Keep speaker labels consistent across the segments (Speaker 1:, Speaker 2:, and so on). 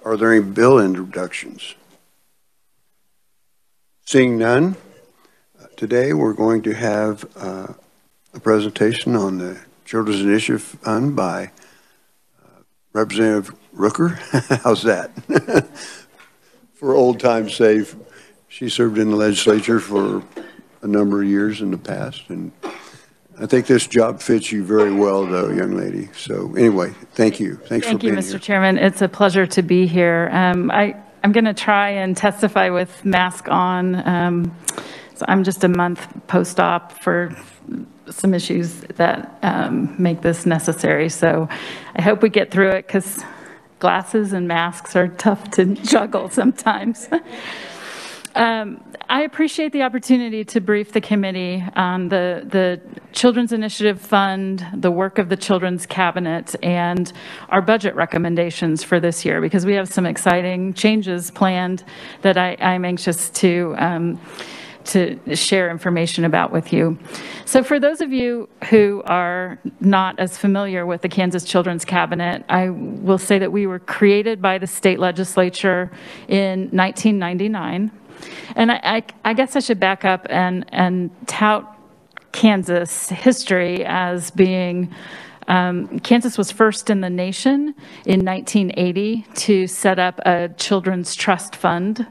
Speaker 1: Are there any bill introductions? Seeing none, today we're going to have a presentation on the Children's Initiative Fund by Representative Rooker. How's that? For old time's sake, she served in the legislature for a number of years in the past, and I think this job fits you very well, though, young lady. So anyway, thank you. Thanks for being here.
Speaker 2: Thank you, Mr. Chairman. It's a pleasure to be here. I'm going to try and testify with mask on. So I'm just a month post-op for some issues that make this necessary. So I hope we get through it, because glasses and masks are tough to juggle sometimes. I appreciate the opportunity to brief the committee on the Children's Initiative Fund, the work of the Children's Cabinet, and our budget recommendations for this year, because we have some exciting changes planned that I'm anxious to share information about with you. So for those of you who are not as familiar with the Kansas Children's Cabinet, I will say that we were created by the state legislature in 1999. And I guess I should back up and tout Kansas history as being, Kansas was first in the nation in 1980 to set up a children's trust fund.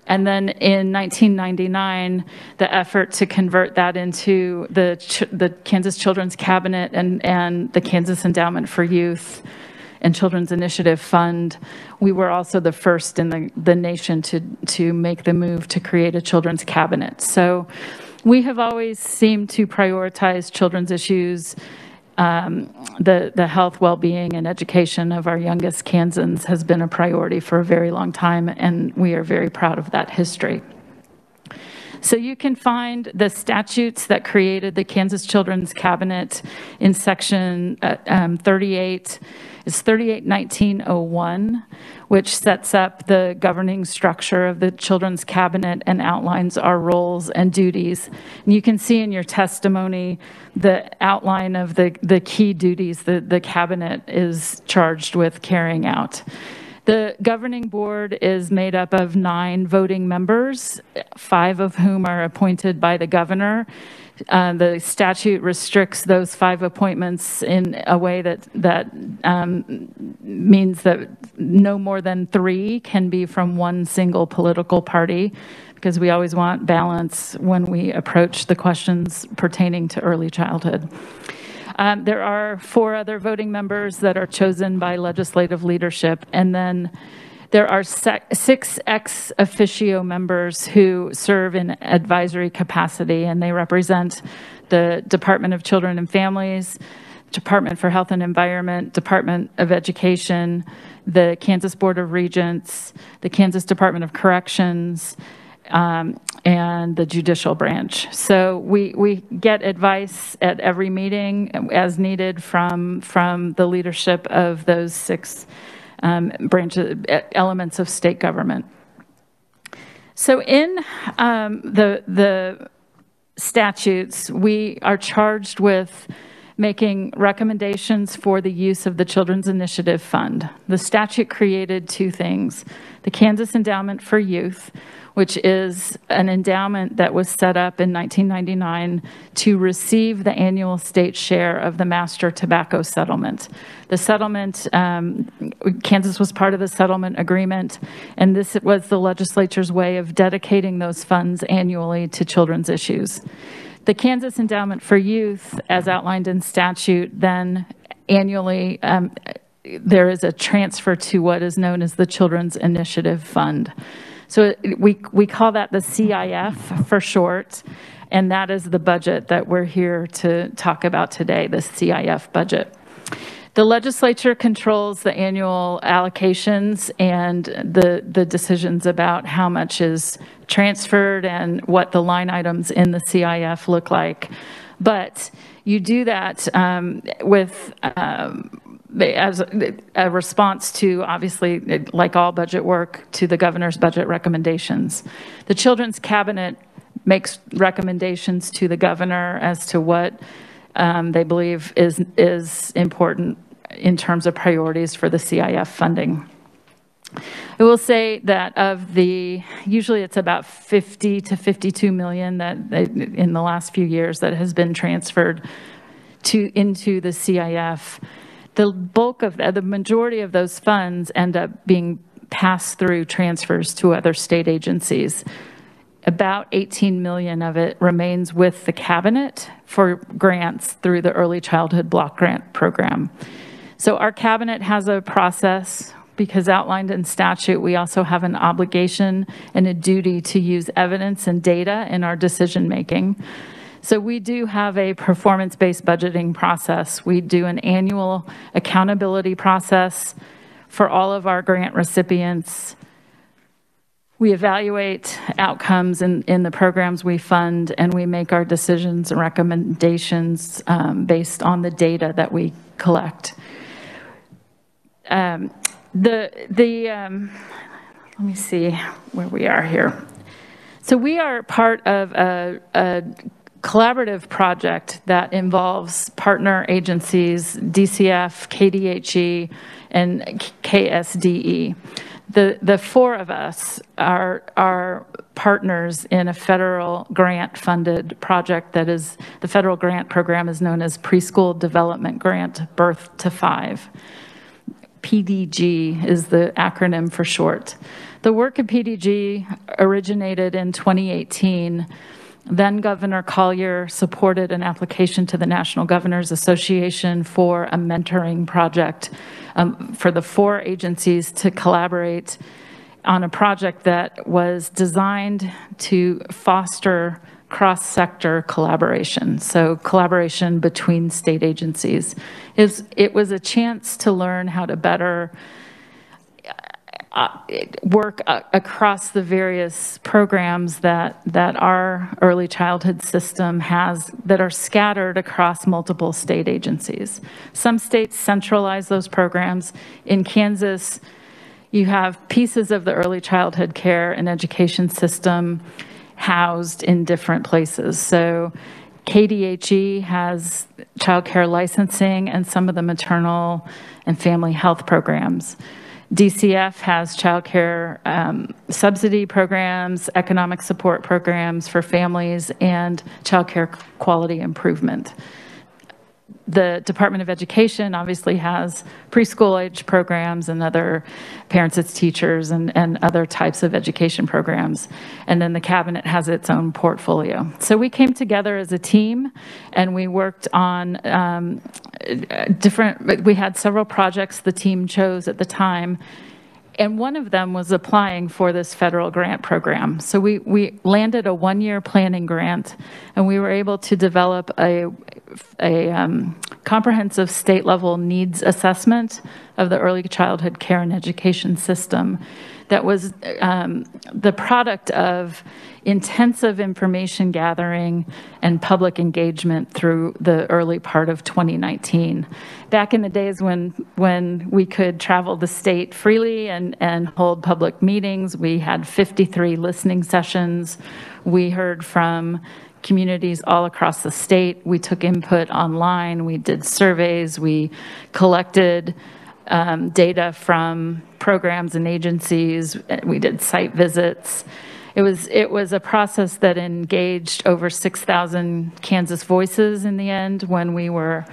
Speaker 2: And then in 1999, the effort to convert that into the Kansas Children's Cabinet and the Kansas Endowment for Youth and Children's Initiative Fund, we were also the first in the nation to make the move to create a children's cabinet. So we have always seemed to prioritize children's issues. The health, well-being, and education of our youngest Kansans has been a priority for a very long time, and we are very proud of that history. So you can find the statutes that created the Kansas Children's Cabinet in section 38. It's 38-1901, which sets up the governing structure of the Children's Cabinet and outlines our roles and duties. And you can see in your testimony the outline of the key duties that the Cabinet is charged with carrying out. The governing board is made up of 9 voting members, 5 of whom are appointed by the governor. The statute restricts those 5 appointments in a way that means that no more than 3 can be from one single political party, because we always want balance when we approach the questions pertaining to early childhood. There are 4 other voting members that are chosen by legislative leadership, and then there are 6 ex officio members who serve in advisory capacity, and they represent the Department of Children and Families, Department for Health and Environment, Department of Education, the Kansas Board of Regents, the Kansas Department of Corrections, and the judicial branch. So we get advice at every meeting as needed from the leadership of those 6 branches, elements of state government. So in the statutes, we are charged with making recommendations for the use of the Children's Initiative Fund. The statute created 2 things: the Kansas Endowment for Youth, which is an endowment that was set up in 1999 to receive the annual state share of the master tobacco settlement. The settlement, Kansas was part of the settlement agreement, and this was the legislature's way of dedicating those funds annually to children's issues. The Kansas Endowment for Youth, as outlined in statute, then annually there is a transfer to what is known as the Children's Initiative Fund. So we call that the CIF for short, and that is the budget that we're here to talk about today, the CIF budget. The legislature controls the annual allocations and the decisions about how much is transferred and what the line items in the CIF look like. But you do that with as a response to, obviously, like all budget work, to the governor's budget recommendations. The Children's Cabinet makes recommendations to the governor as to what they believe is important in terms of priorities for the CIF funding. I will say that usually it's about 50 to 52 million that in the last few years that has been transferred into the CIF. The bulk of the majority of those funds end up being passed through transfers to other state agencies. About 18 million of it remains with the cabinet for grants through the Early Childhood Block Grant Program. So our cabinet has a process, because outlined in statute, we also have an obligation and a duty to use evidence and data in our decision making. So we do have a performance-based budgeting process. We do an annual accountability process for all of our grant recipients. We evaluate outcomes in the programs we fund, and we make our decisions and recommendations based on the data that we collect. Let me see where we are here. So we are part of a collaborative project that involves partner agencies, DCF, KDHE, and KSDE. The four of us are partners in a federal grant-funded project that is, the federal grant program is known as Preschool Development Grant Birth to 5. PDG is the acronym for short. The work of PDG originated in 2018. Then Governor Collier supported an application to the National Governors Association for a mentoring project for the four agencies to collaborate on a project that was designed to foster cross-sector collaboration, so collaboration between state agencies. It was a chance to learn how to better work across the various programs that our early childhood system has that are scattered across multiple state agencies. Some states centralize those programs. In Kansas, you have pieces of the early childhood care and education system housed in different places. So KDHE has child care licensing and some of the maternal and family health programs. DCF has child care subsidy programs, economic support programs for families, and child care quality improvement. The Department of Education obviously has preschool age programs and other parents as teachers and other types of education programs. And then the cabinet has its own portfolio. So we came together as a team and we worked on we had several projects the team chose at the time. And one of them was applying for this federal grant program. So we landed a one-year planning grant, and we were able to develop a comprehensive state-level needs assessment of the early childhood care and education system that was the product of intensive information gathering and public engagement through the early part of 2019. Back in the days when we could travel the state freely and hold public meetings, we had 53 listening sessions. We heard from communities all across the state. We took input online. We did surveys. We collected data from programs and agencies. We did site visits. It was a process that engaged over 6,000 Kansas voices in the end when we were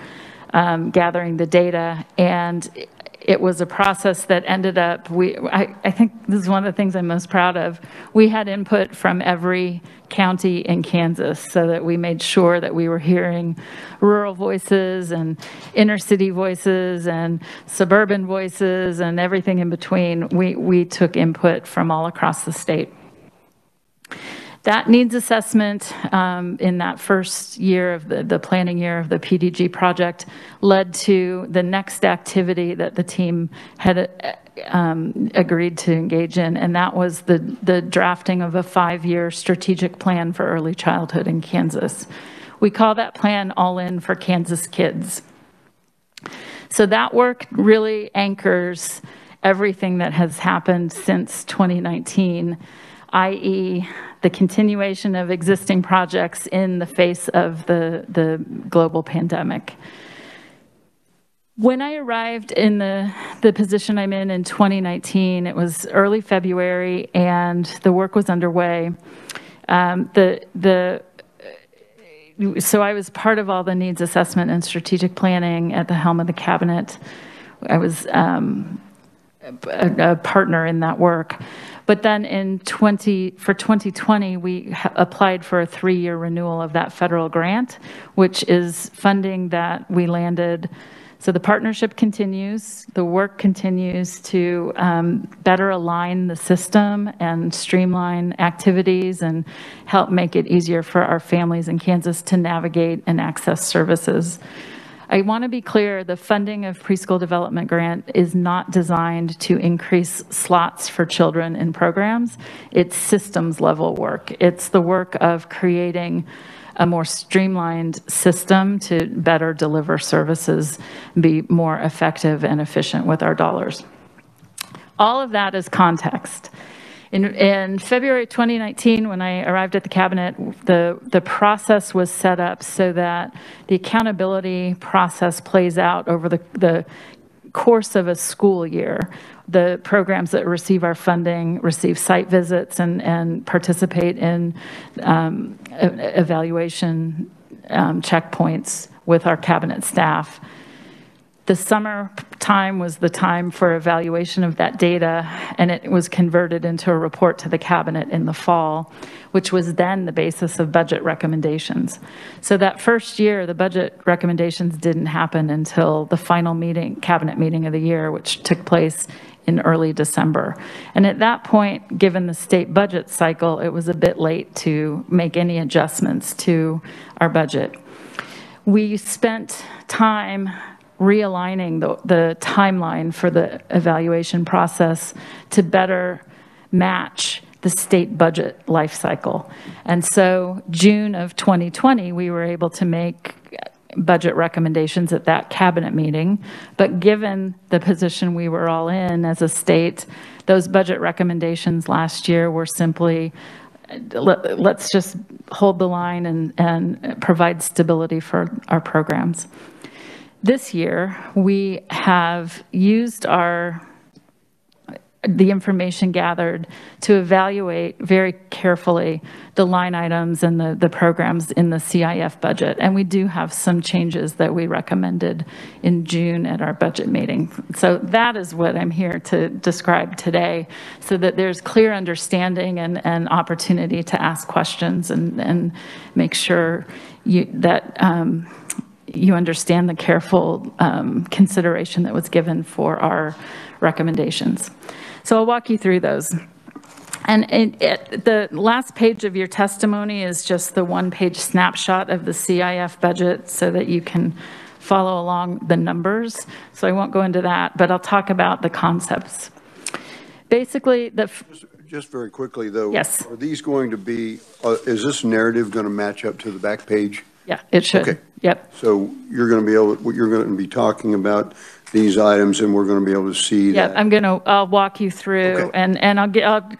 Speaker 2: gathering the data, and it was a process that ended up, I think this is one of the things I'm most proud of. We had input from every county in Kansas so that we made sure that we were hearing rural voices and inner city voices and suburban voices and everything in between. We took input from all across the state. That needs assessment in that first year of the planning year of the PDG project led to the next activity that the team had agreed to engage in, and that was the drafting of a 5-year strategic plan for early childhood in Kansas. We call that plan All In for Kansas Kids. So that work really anchors everything that has happened since 2019, i.e., the continuation of existing projects in the face of the global pandemic. When I arrived in the position I'm in 2019, it was early February and the work was underway. So I was part of all the needs assessment and strategic planning at the helm of the cabinet. I was a partner in that work. But then for 2020, we applied for a 3-year renewal of that federal grant, which is funding that we landed. So the partnership continues, the work continues to better align the system and streamline activities and help make it easier for our families in Kansas to navigate and access services. I want to be clear, the funding of preschool development grant is not designed to increase slots for children in programs. It's systems level work. It's the work of creating a more streamlined system to better deliver services, be more effective and efficient with our dollars. All of that is context. In February 2019, when I arrived at the cabinet, the process was set up so that the accountability process plays out over the course of a school year. The programs that receive our funding receive site visits and participate in evaluation checkpoints with our cabinet staff. The summer time was the time for evaluation of that data, and it was converted into a report to the cabinet in the fall, which was then the basis of budget recommendations. So that first year, the budget recommendations didn't happen until the final cabinet meeting of the year, which took place in early December. And at that point, given the state budget cycle, it was a bit late to make any adjustments to our budget. We spent time realigning the timeline for the evaluation process to better match the state budget life cycle. And so June of 2020, we were able to make budget recommendations at that cabinet meeting. But given the position we were all in as a state, those budget recommendations last year were simply, let's just hold the line and provide stability for our programs. This year, we have used the information gathered to evaluate very carefully the line items and the programs in the CIF budget. And we do have some changes that we recommended in June at our budget meeting. So that is what I'm here to describe today, so that there's clear understanding and opportunity to ask questions and make sure that you understand the careful consideration that was given for our recommendations. So I'll walk you through those. And the last page of your testimony is just the one-page snapshot of the CIF budget so that you can follow along the numbers. So I won't go into that, but I'll talk about the concepts. Basically,
Speaker 1: Just very quickly, though.
Speaker 2: Yes.
Speaker 1: Are these going to be, is this narrative going to match up to the back page?
Speaker 2: Yeah, it should.
Speaker 1: Okay.
Speaker 2: Yep.
Speaker 1: So you're going to be talking about these items, and we're going to be able to see that.
Speaker 2: Yeah, I'll walk you through,
Speaker 1: Okay.
Speaker 2: and I'll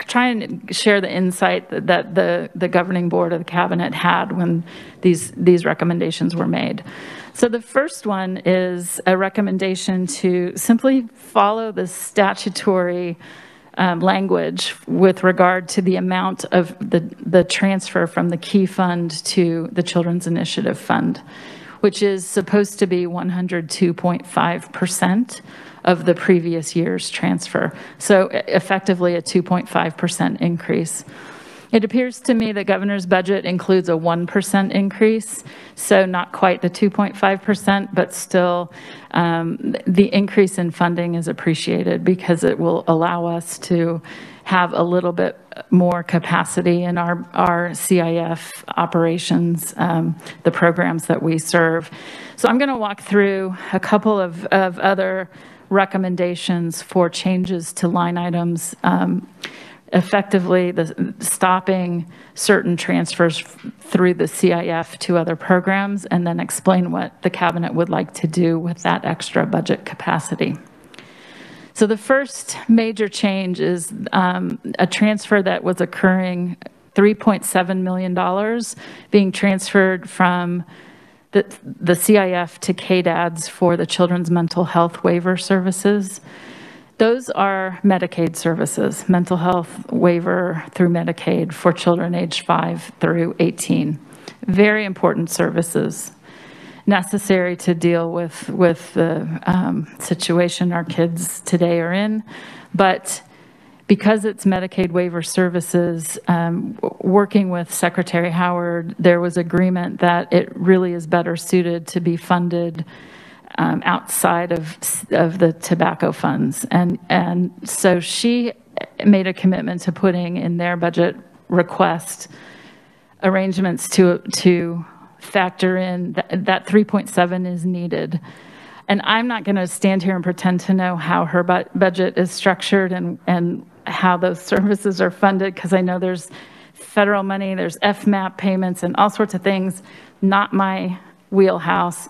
Speaker 2: try and share the insight that the governing board of the cabinet had when these recommendations were made. So the first one is a recommendation to simply follow the statutory language with regard to the amount of the transfer from the key fund to the Children's Initiative Fund, which is supposed to be 102.5% of the previous year's transfer. So effectively a 2.5% increase. It appears to me the governor's budget includes a 1% increase, so not quite the 2.5%, but still the increase in funding is appreciated because it will allow us to have a little bit more capacity in our CIF operations, the programs that we serve. So I'm going to walk through a couple of other recommendations for changes to line items, effectively stopping certain transfers through the CIF to other programs, and then explain what the cabinet would like to do with that extra budget capacity. So the first major change is a transfer that was occurring, $3.7 million being transferred from the CIF to KDADs for the Children's Mental Health Waiver Services. Those are Medicaid services, mental health waiver through Medicaid for children aged 5 through 18. Very important services necessary to deal with the situation our kids today are in. But because it's Medicaid waiver services, working with Secretary Howard, there was agreement that it really is better suited to be funded outside of the tobacco funds. And so she made a commitment to putting in their budget request arrangements to factor in that 3.7 is needed. And I'm not going to stand here and pretend to know how her budget is structured and how those services are funded, because I know there's federal money, there's FMAP payments and all sorts of things, not my wheelhouse.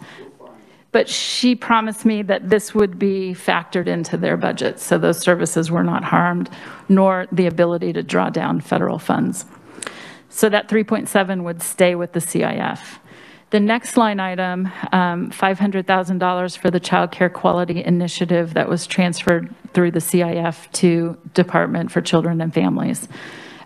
Speaker 2: But she promised me that this would be factored into their budget, so those services were not harmed, nor the ability to draw down federal funds. So that 3.7 would stay with the CIF. The next line item, $500,000 for the Child Care Quality Initiative that was transferred through the CIF to Department for Children and Families.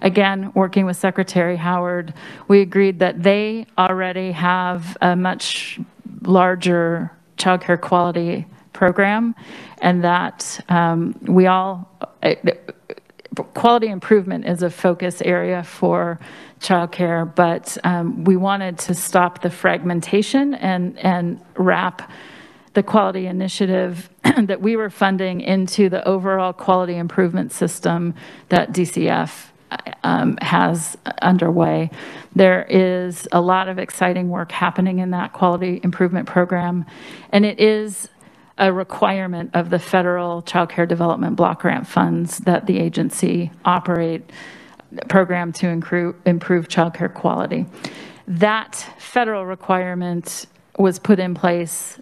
Speaker 2: Again, working with Secretary Howard, we agreed that they already have a much larger child care quality program, and that quality improvement is a focus area for childcare, but we wanted to stop the fragmentation and wrap the quality initiative that we were funding into the overall quality improvement system that DCF has underway. There is a lot of exciting work happening in that quality improvement program, and it is a requirement of the federal child care development block grant funds that the agency operate a program to improve child care quality. That federal requirement was put in place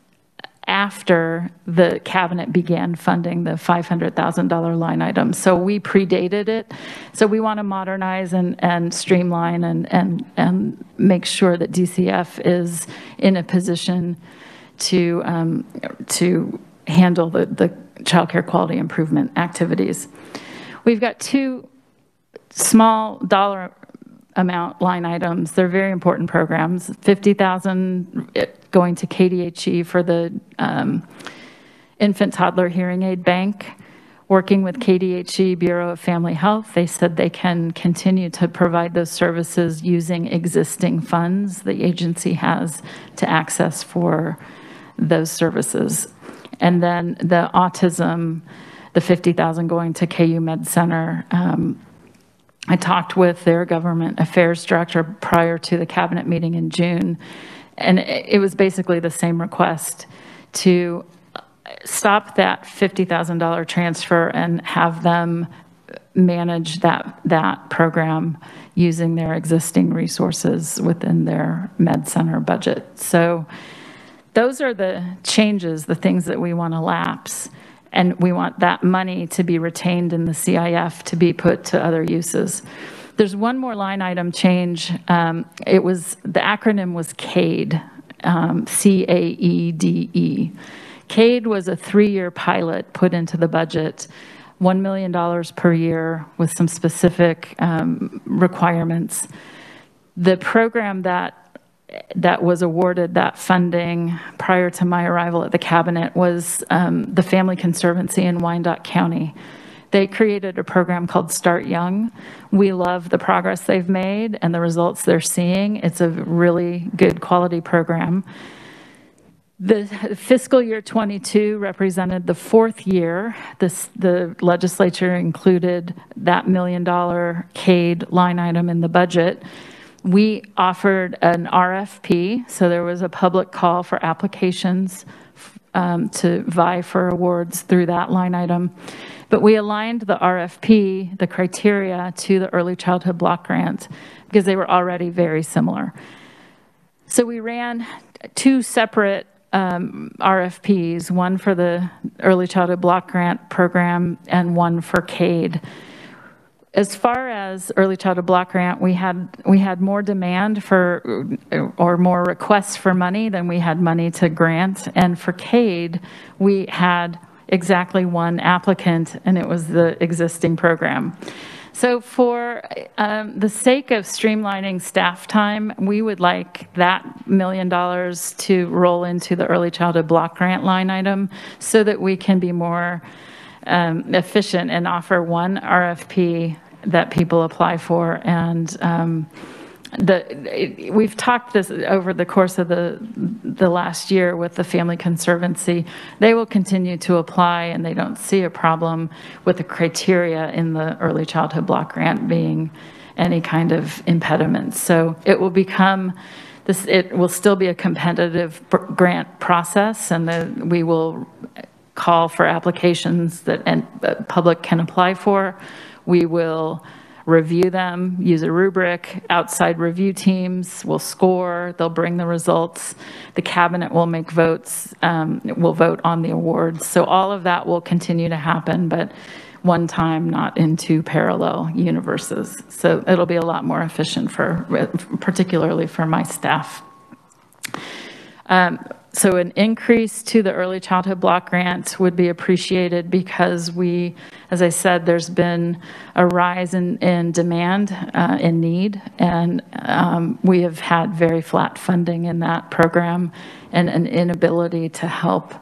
Speaker 2: after the cabinet began funding the $500,000 line item. So we predated it. So we want to modernize and streamline and make sure that DCF is in a position to handle the child care quality improvement activities. We've got two small dollar amount line items. They're very important programs. $50,000 going to KDHE for the infant toddler hearing aid bank. Working with KDHE Bureau of Family Health, they said they can continue to provide those services using existing funds the agency has to access for those services. And then the autism, the $50,000 going to KU Med Center. I talked with their government affairs director prior to the cabinet meeting in June, and it was basically the same request to stop that $50,000 transfer and have them manage that program using their existing resources within their Med Center budget. So those are the changes, the things that we want to lapse. And we want that money to be retained in the CIF to be put to other uses. There's one more line item change. The acronym was CADE, C-A-E-D-E. CADE was a 3-year pilot put into the budget, $1 million per year with some specific requirements. The program that was awarded that funding prior to my arrival at the cabinet was the Family Conservancy in Wyandotte County. They created a program called Start Young. We love the progress they've made and the results they're seeing. It's a really good quality program. The fiscal year 22 represented the 4th year. The legislature included that $1 million CADE line item in the budget. We offered an RFP, so there was a public call for applications to vie for awards through that line item. But we aligned the RFP, the criteria, to the early childhood block grant because they were already very similar. So we ran 2 separate RFPs, one for the early childhood block grant program and one for CADE. As far as early childhood block grant, we had more demand for, or more requests for money than we had money to grant. And for CADE, we had exactly one applicant, and it was the existing program. So for the sake of streamlining staff time, we would like that $1 million to roll into the early childhood block grant line item so that we can be more efficient and offer one RFP that people apply for. And we've talked this over the course of the last year with the Family Conservancy. They will continue to apply, and they don't see a problem with the criteria in the early childhood block grant being any kind of impediment. So it will become this. It will still be a competitive grant process, and we will call for applications that the public can apply for. We will review them, use a rubric, outside review teams will score, they'll bring the results, the cabinet will make votes, will vote on the awards. So all of that will continue to happen, but one time, not in two parallel universes. So it'll be a lot more efficient particularly for my staff. So an increase to the early childhood block grant would be appreciated because as I said, there's been a rise in demand, in need, and we have had very flat funding in that program and an inability to help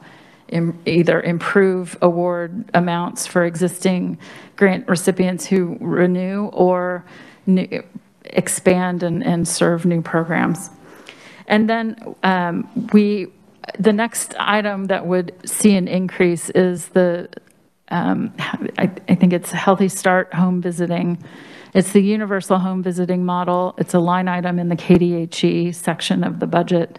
Speaker 2: either improve award amounts for existing grant recipients who renew or expand and serve new programs. And then the next item that would see an increase is I think it's Healthy Start home visiting. It's the universal home visiting model. It's a line item in the KDHE section of the budget.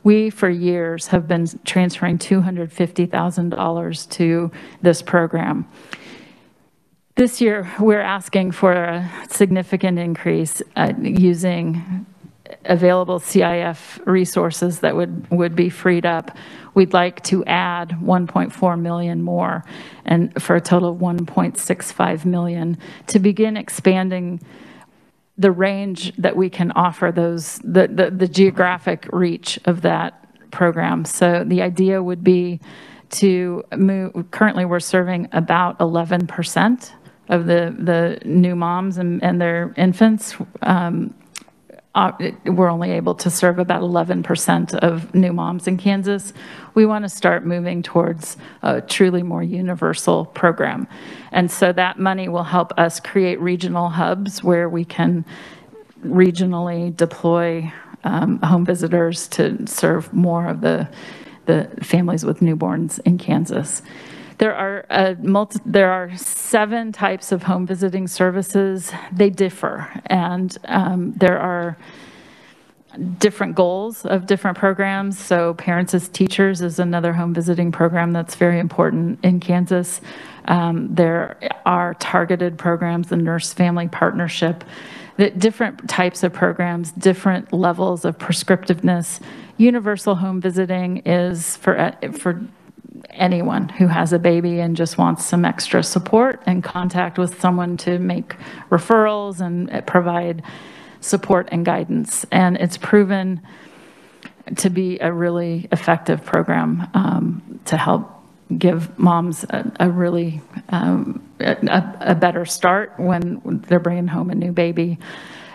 Speaker 2: We, for years, have been transferring $250,000 to this program. This year, we're asking for a significant increase using available CIF resources that would be freed up. We'd like to add 1.4 million more, and for a total of 1.65 million to begin expanding the range that we can offer the geographic reach of that program. So the idea would be to move. Currently, we're serving about 11% of the new moms and their infants. We're only able to serve about 11% of new moms in Kansas. We want to start moving towards a truly more universal program. And so that money will help us create regional hubs where we can regionally deploy home visitors to serve more of the families with newborns in Kansas. There are 7 types of home visiting services. They differ, and there are different goals of different programs. So Parents as Teachers is another home visiting program that's very important in Kansas. There are targeted programs, the Nurse-Family Partnership, different types of programs, different levels of prescriptiveness. Universal home visiting is for anyone who has a baby and just wants some extra support and contact with someone to make referrals and provide support and guidance. And it's proven to be a really effective program to help give moms a really a better start when they're bringing home a new baby.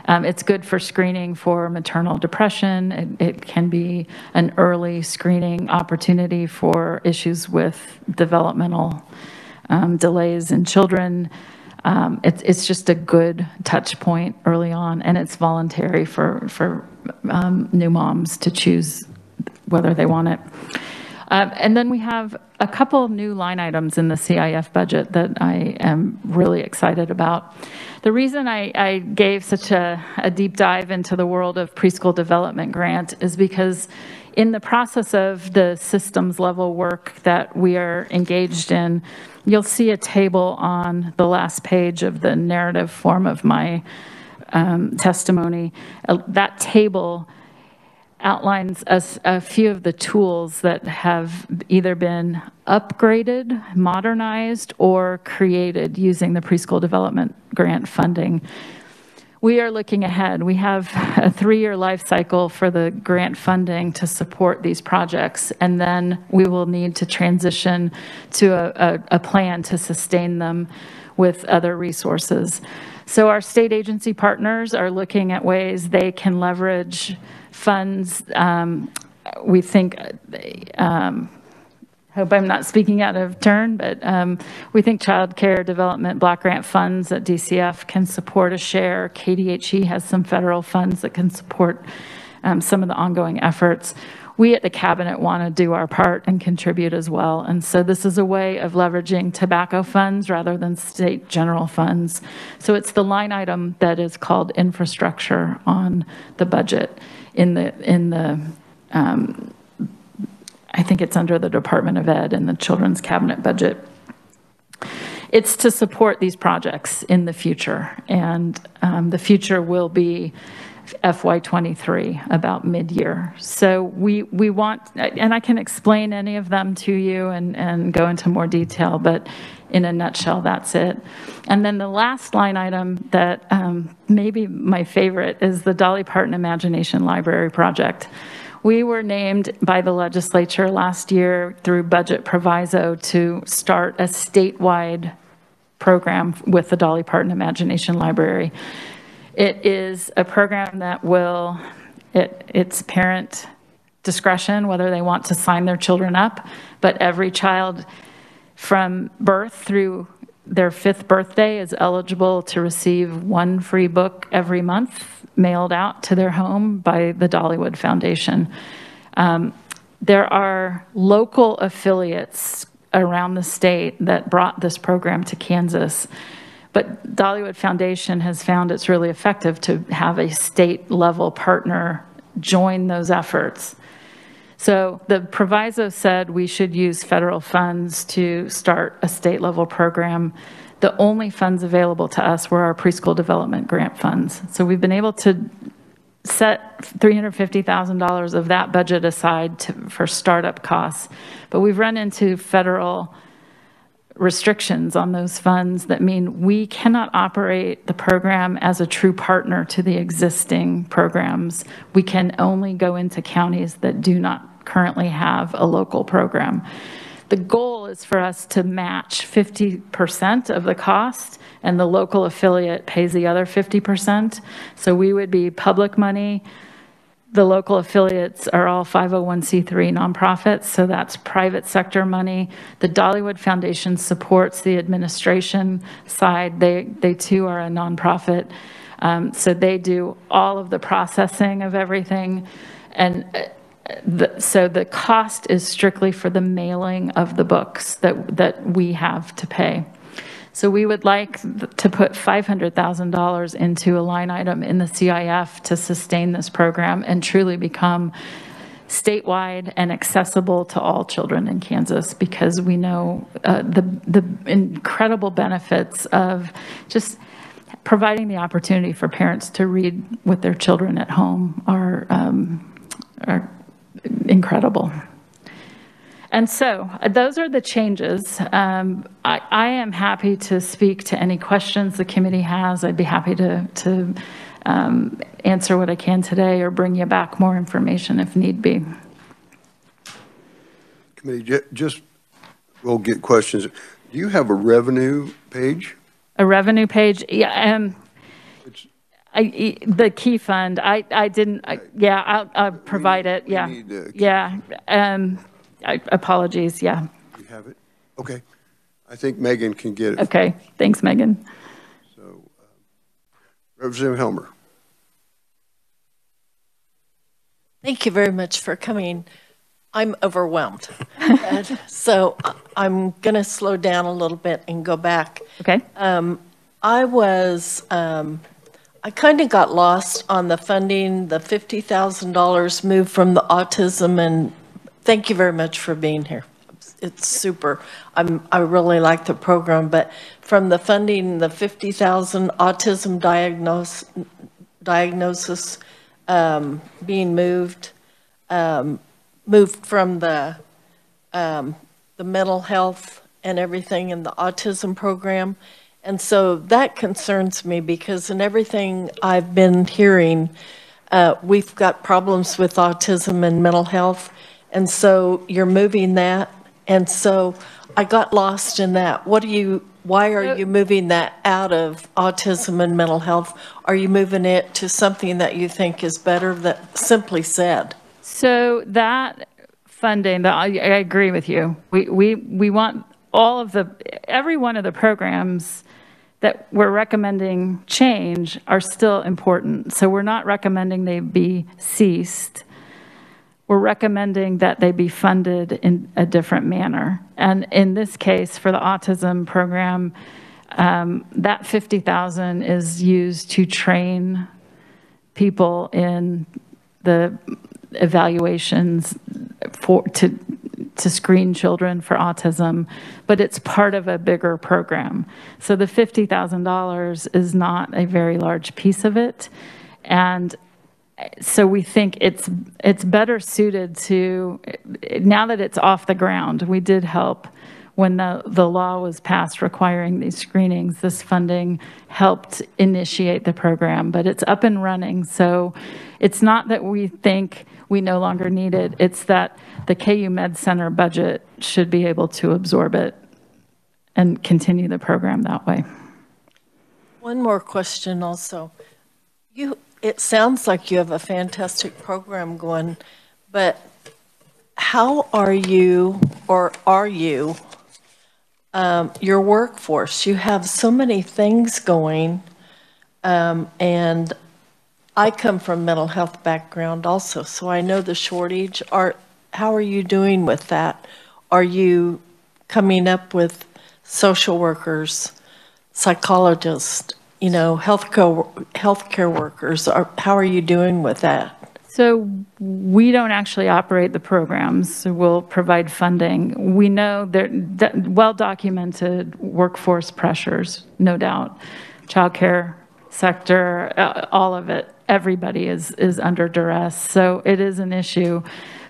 Speaker 2: It's good for screening for maternal depression. It can be an early screening opportunity for issues with developmental delays in children. It's just a good touch point early on, and it's voluntary for new moms to choose whether they want it. And then we have a couple new line items in the CIF budget that I am really excited about. The reason I gave such a deep dive into the world of preschool development grant is because in the process of the systems level work that we are engaged in, you'll see a table on the last page of the narrative form of my testimony. That table outlines a few of the tools that have either been upgraded, modernized, or created using the preschool development grant funding. We are looking ahead. We have a 3-year life cycle for the grant funding to support these projects, and then we will need to transition to a plan to sustain them with other resources. So our state agency partners are looking at ways they can leverage funds. We think, hope I'm not speaking out of turn, but we think child care development block grant funds at DCF can support a share. KDHE has some federal funds that can support some of the ongoing efforts. We at the cabinet want to do our part and contribute as well. And so this is a way of leveraging tobacco funds rather than state general funds. So it's the line item that is called infrastructure on the budget in the I think it's under the Department of Ed and the Children's Cabinet budget. It's to support these projects in the future, and the future will be FY23, about mid-year. So we want, and I can explain any of them to you and go into more detail, but in a nutshell, that's it. And then the last line item that maybe my favorite is the Dolly Parton Imagination Library Project. We were named by the legislature last year through budget proviso to start a statewide program with the Dolly Parton Imagination Library. It is a program that will, it's parent discretion whether they want to sign their children up, but every child from birth through their 5th birthday is eligible to receive 1 free book every month mailed out to their home by the Dollywood Foundation. There are local affiliates around the state that brought this program to Kansas, but Dollywood Foundation has found it's really effective to have a state level partner join those efforts. So the proviso said we should use federal funds to start a state level program. The only funds available to us were our preschool development grant funds. So we've been able to set $350,000 of that budget aside for startup costs, but we've run into federal restrictions on those funds that mean we cannot operate the program as a true partner to the existing programs. We can only go into counties that do not currently have a local program. The goal is for us to match 50% of the cost, and the local affiliate pays the other 50%. So we would be public money. The local affiliates are all 501c3 nonprofits, so that's private sector money. The Dollywood Foundation supports the administration side. They too are a nonprofit. So they do all of the processing of everything. And so the cost is strictly for the mailing of the books that we have to pay. So we would like to put $500,000 into a line item in the CIF to sustain this program and truly become statewide and accessible to all children in Kansas, because we know the incredible benefits of just providing the opportunity for parents to read with their children at home are incredible. And so those are the changes. I am happy to speak to any questions the committee has. I'd be happy to answer what I can today or bring you back more information if need be.
Speaker 1: Committee, just we'll get questions. Do you have a revenue page?
Speaker 2: A revenue page? Yeah. The key fund. I didn't. Yeah, I'll provide it. Yeah. Yeah. Apologies, yeah.
Speaker 1: You have it? Okay. I think Megan can get it.
Speaker 2: Okay, thanks, Megan.
Speaker 1: So, Representative Helmer.
Speaker 3: Thank you very much for coming. I'm overwhelmed. So I'm going to slow down a little bit and go back.
Speaker 2: Okay.
Speaker 3: I kind of got lost on the funding, the $50,000 moved from the autism, and thank you very much for being here. It's super. I really like the program, but from the funding, the $50,000 autism diagnosis being moved, moved from the mental health and everything in the autism program. And so that concerns me because in everything I've been hearing, we've got problems with autism and mental health. And so you're moving that. And so I got lost in that. Why are you moving that out of autism and mental health? Are you moving it to something that you think is better, that simply said?
Speaker 2: So that funding, I agree with you. We want every one of the programs that we're recommending change are still important. So we're not recommending they be ceased. We're recommending that they be funded in a different manner. And in this case, for the autism program, that $50,000 is used to train people in the evaluations to screen children for autism, but it's part of a bigger program. So the $50,000 is not a very large piece of it. And so we think it's better suited to, now that it's off the ground, we did help when the law was passed requiring these screenings. This funding helped initiate the program, but it's up and running. So it's not that we think we no longer need it. It's that the KU Med Center budget should be able to absorb it and continue the program that way.
Speaker 3: One more question also. It sounds like you have a fantastic program going, but how are you, or are you, your workforce? You have so many things going, and I come from mental health background also, so I know the shortage. How are you doing with that? Are you coming up with social workers, psychologists, healthcare workers? How are you doing with that?
Speaker 2: So we don't actually operate the programs, so we'll provide funding. We know there well-documented workforce pressures, no doubt. Childcare sector, all of it, everybody is under duress. So it is an issue.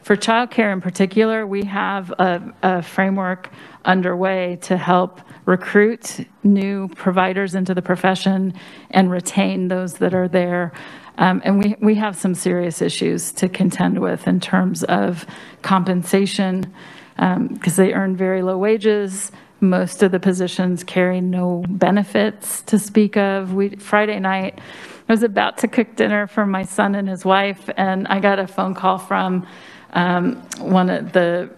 Speaker 2: For childcare in particular, we have a framework underway to help recruit new providers into the profession and retain those that are there. And we have some serious issues to contend with in terms of compensation, because they earn very low wages. Most of the positions carry no benefits to speak of. Friday night, I was about to cook dinner for my son and his wife, and I got a phone call from one of the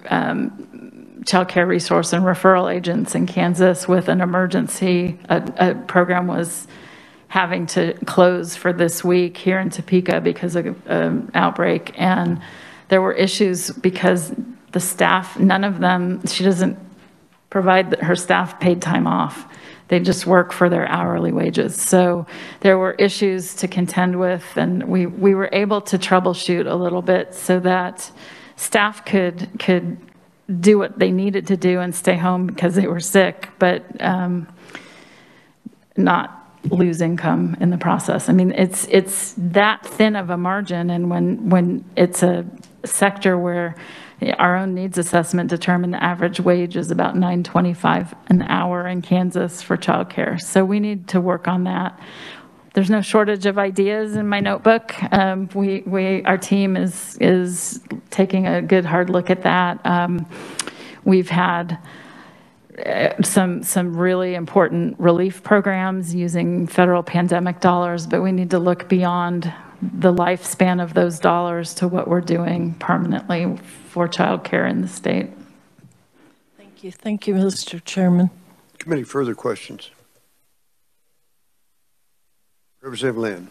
Speaker 2: child care resource and referral agents in Kansas with an emergency. A program was having to close for this week here in Topeka because of an outbreak. And there were issues because the staff, none of them, she doesn't provide her staff paid time off. They just work for their hourly wages. So there were issues to contend with, and we were able to troubleshoot a little bit so that staff could do what they needed to do and stay home because they were sick, but not lose income in the process. I mean, it's that thin of a margin, and when it's a sector where our own needs assessment determined the average wage is about $9.25 an hour in Kansas for childcare. So we need to work on that. There's no shortage of ideas in my notebook. Our team is taking a good hard look at that. We've had some really important relief programs using federal pandemic dollars, but we need to look beyond the lifespan of those dollars to what we're doing permanently for childcare in the state.
Speaker 3: Thank you. Thank you, Mr. Chairman.
Speaker 1: Committee, further questions? Representative Lynn.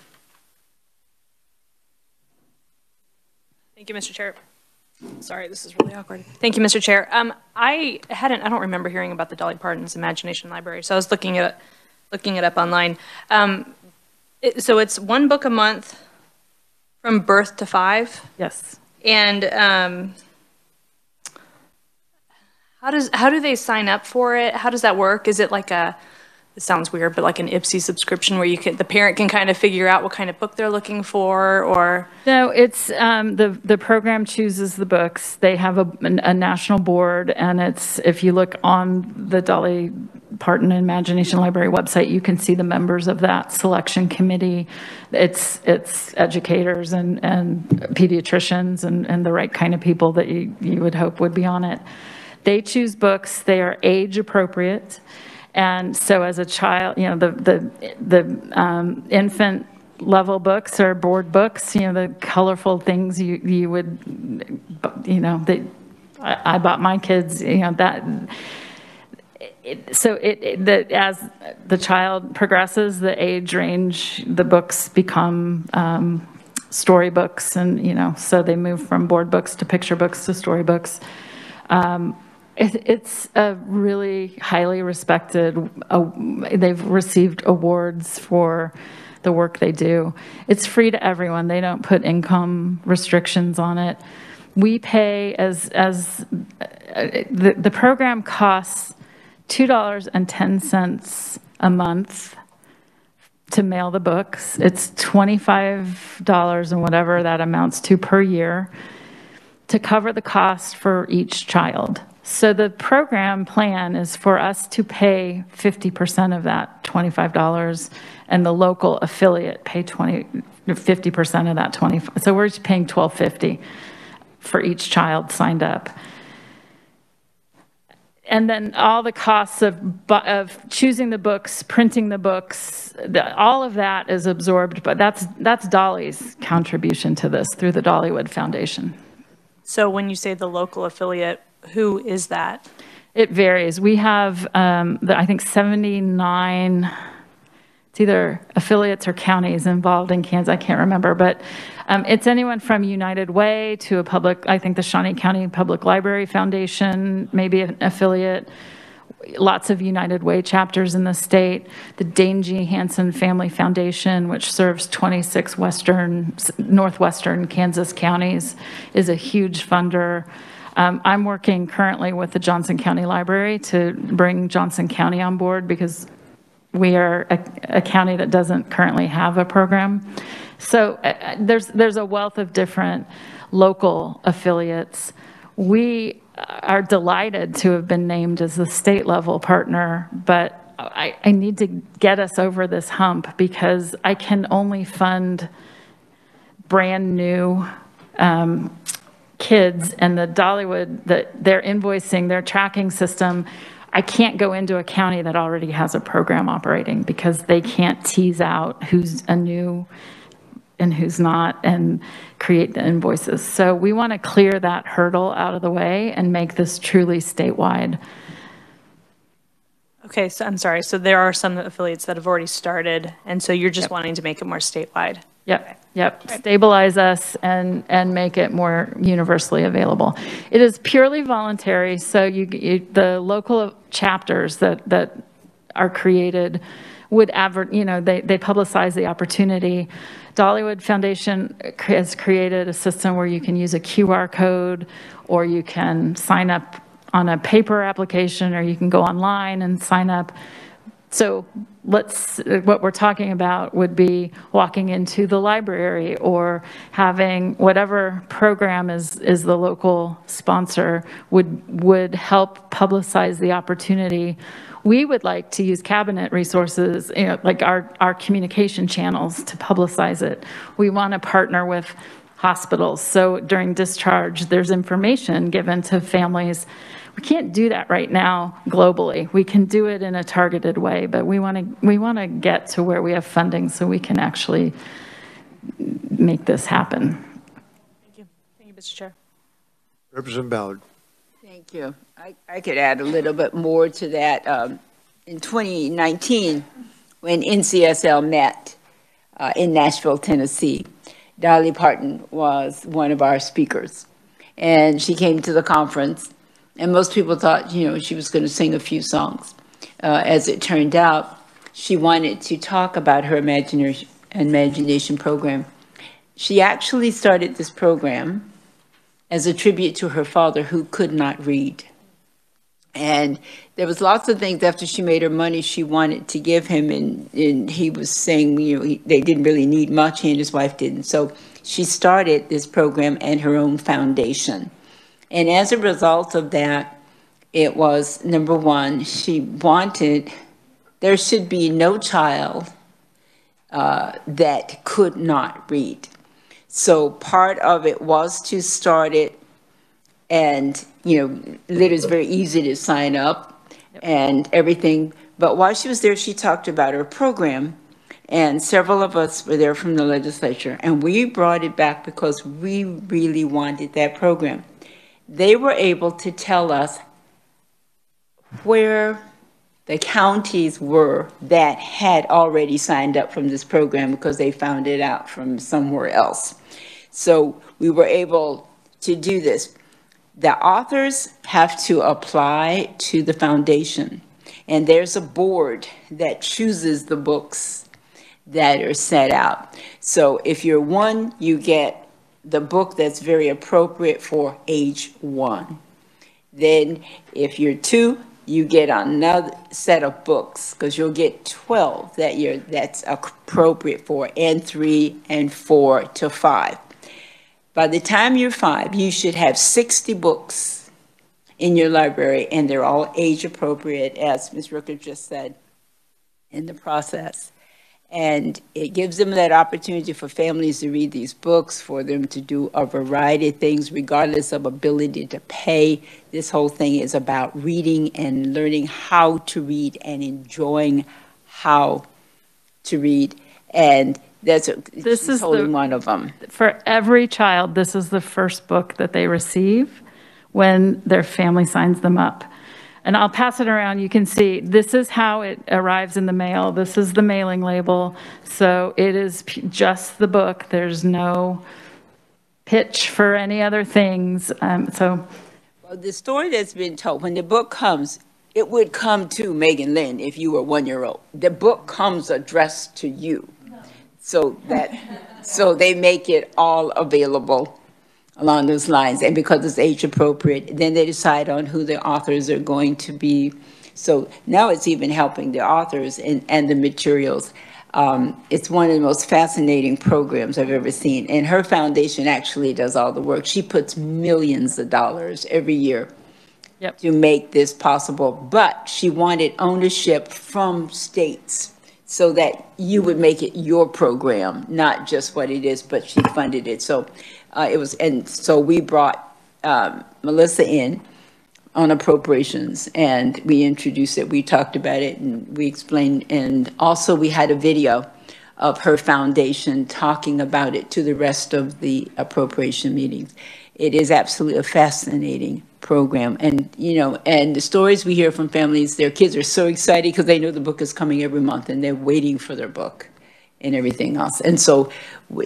Speaker 4: Thank you, Mr. Chair. Sorry, this is really awkward. Thank you, Mr. Chair. I don't remember hearing about the Dolly Parton's Imagination Library, so I was looking it up online. So it's one book a month from birth to 5?
Speaker 2: Yes.
Speaker 4: And how do they sign up for it? How does that work? Is it like it sounds weird, but like an IPSY subscription where the parent can kind of figure out what kind of book they're looking for, or?
Speaker 2: No, it's, the program chooses the books. They have a national board, and it's, if you look on the Dolly Parton Imagination Library website, you can see the members of that selection committee. It's educators and pediatricians and the right kind of people that you would hope would be on it. They choose books. They are age appropriate. And so as a child, you know, the infant level books are board books, you know, the colorful things you would, you know, I bought my kids, you know, that. As the child progresses, the age range, the books become storybooks, and, you know, so they move from board books to picture books to storybooks. It's a really highly respected, they've received awards for the work they do. It's free to everyone. They don't put income restrictions on it. We pay the program costs $2.10 a month to mail the books. It's $25 and whatever that amounts to per year to cover the cost for each child. So the program plan is for us to pay 50% of that $25, and the local affiliate pay 50% of that 25. So we're just paying $12.50 for each child signed up. And then all the costs of choosing the books, printing the books, all of that is absorbed, but that's Dolly's contribution to this through the Dollywood Foundation.
Speaker 4: So when you say the local affiliate, who is that?
Speaker 2: It varies. We have, I think, 79, it's either affiliates or counties involved in Kansas. I can't remember, but it's anyone from United Way to a public, I think the Shawnee County Public Library Foundation, maybe an affiliate, lots of United Way chapters in the state, the Dane G. Hansen Family Foundation, which serves 26 northwestern Kansas counties, is a huge funder. I'm working currently with the Johnson County Library to bring Johnson County on board because we are a county that doesn't currently have a program. So there's a wealth of different local affiliates. We are delighted to have been named as the state level partner, but I need to get us over this hump because I can only fund brand new kids, and the Dollywood, their invoicing, their tracking system, I can't go into a county that already has a program operating because they can't tease out who's a new and who's not and create the invoices. So we want to clear that hurdle out of the way and make this truly statewide.
Speaker 4: Okay, so I'm sorry. So there are some affiliates that have already started, and so you're just wanting to make it more statewide.
Speaker 2: Yep. Stabilize us and make it more universally available. It is purely voluntary, so the local chapters that are created would they publicize the opportunity. Dollywood Foundation has created a system where you can use a QR code, or you can sign up on a paper application, or you can go online and sign up. So what we're talking about would be walking into the library or having whatever program is the local sponsor would help publicize the opportunity. We would like to use cabinet resources, like our communication channels to publicize it. We want to partner with hospitals. So during discharge, there's information given to families. We can't do that right now globally. We can do it in a targeted way, but we want to get to where we have funding so we can actually make this happen.
Speaker 4: Thank you. Thank you, Mr. Chair.
Speaker 1: Representative Ballard.
Speaker 5: Thank you. I could add a little bit more to that. In 2019, when NCSL met in Nashville, Tennessee, Dolly Parton was one of our speakers, and she came to the conference. And most people thought, she was going to sing a few songs. As it turned out, she wanted to talk about her imagination program. She actually started this program as a tribute to her father, who could not read. And there was lots of things after she made her money she wanted to give him, and he was saying, they didn't really need much, he and his wife didn't. So she started this program and her own foundation. And as a result of that, it was, number one, she wanted, there should be no child that could not read. So part of it was to start it, and, lit is very easy to sign up and everything. But while she was there, she talked about her program, and several of us were there from the legislature, and we brought it back because we really wanted that program. They were able to tell us where the counties were that had already signed up from this program because they found it out from somewhere else. So we were able to do this. The authors have to apply to the foundation, and there's a board that chooses the books that are set out. So if you're one, you get the book that's very appropriate for age 1. Then if you're 2, you get another set of books, because you'll get 12 that's appropriate for, and 3 and 4 to 5. By the time you're 5, you should have 60 books in your library, and they're all age appropriate, as Ms. Rooker just said, in the process. And it gives them that opportunity for families to read these books, for them to do a variety of things, regardless of ability to pay. This whole thing is about reading and learning how to read and enjoying how to read. And this is totally one of them.
Speaker 2: For every child, this is the first book that they receive when their family signs them up. And I'll pass it around. You can see this is how it arrives in the mail. This is the mailing label. So it is just the book. There's no pitch for any other things. Well,
Speaker 5: the story that's been told, when the book comes, it would come to Megan Lynn if you were 1 year old. The book comes addressed to you. So they make it all available along those lines. And because it's age appropriate, then they decide on who the authors are going to be. So now it's even helping the authors and the materials. It's one of the most fascinating programs I've ever seen. And her foundation actually does all the work. She puts millions of dollars every year to make this possible. But she wanted ownership from states, so that you would make it your program, not just what it is, but she funded it. So so we brought Melissa in on appropriations, and we introduced it. We talked about it, and we explained, and also we had a video of her foundation talking about it to the rest of the appropriation meetings. It is absolutely a fascinating program. And, and the stories we hear from families, their kids are so excited because they know the book is coming every month, and they're waiting for their book and everything else. And so,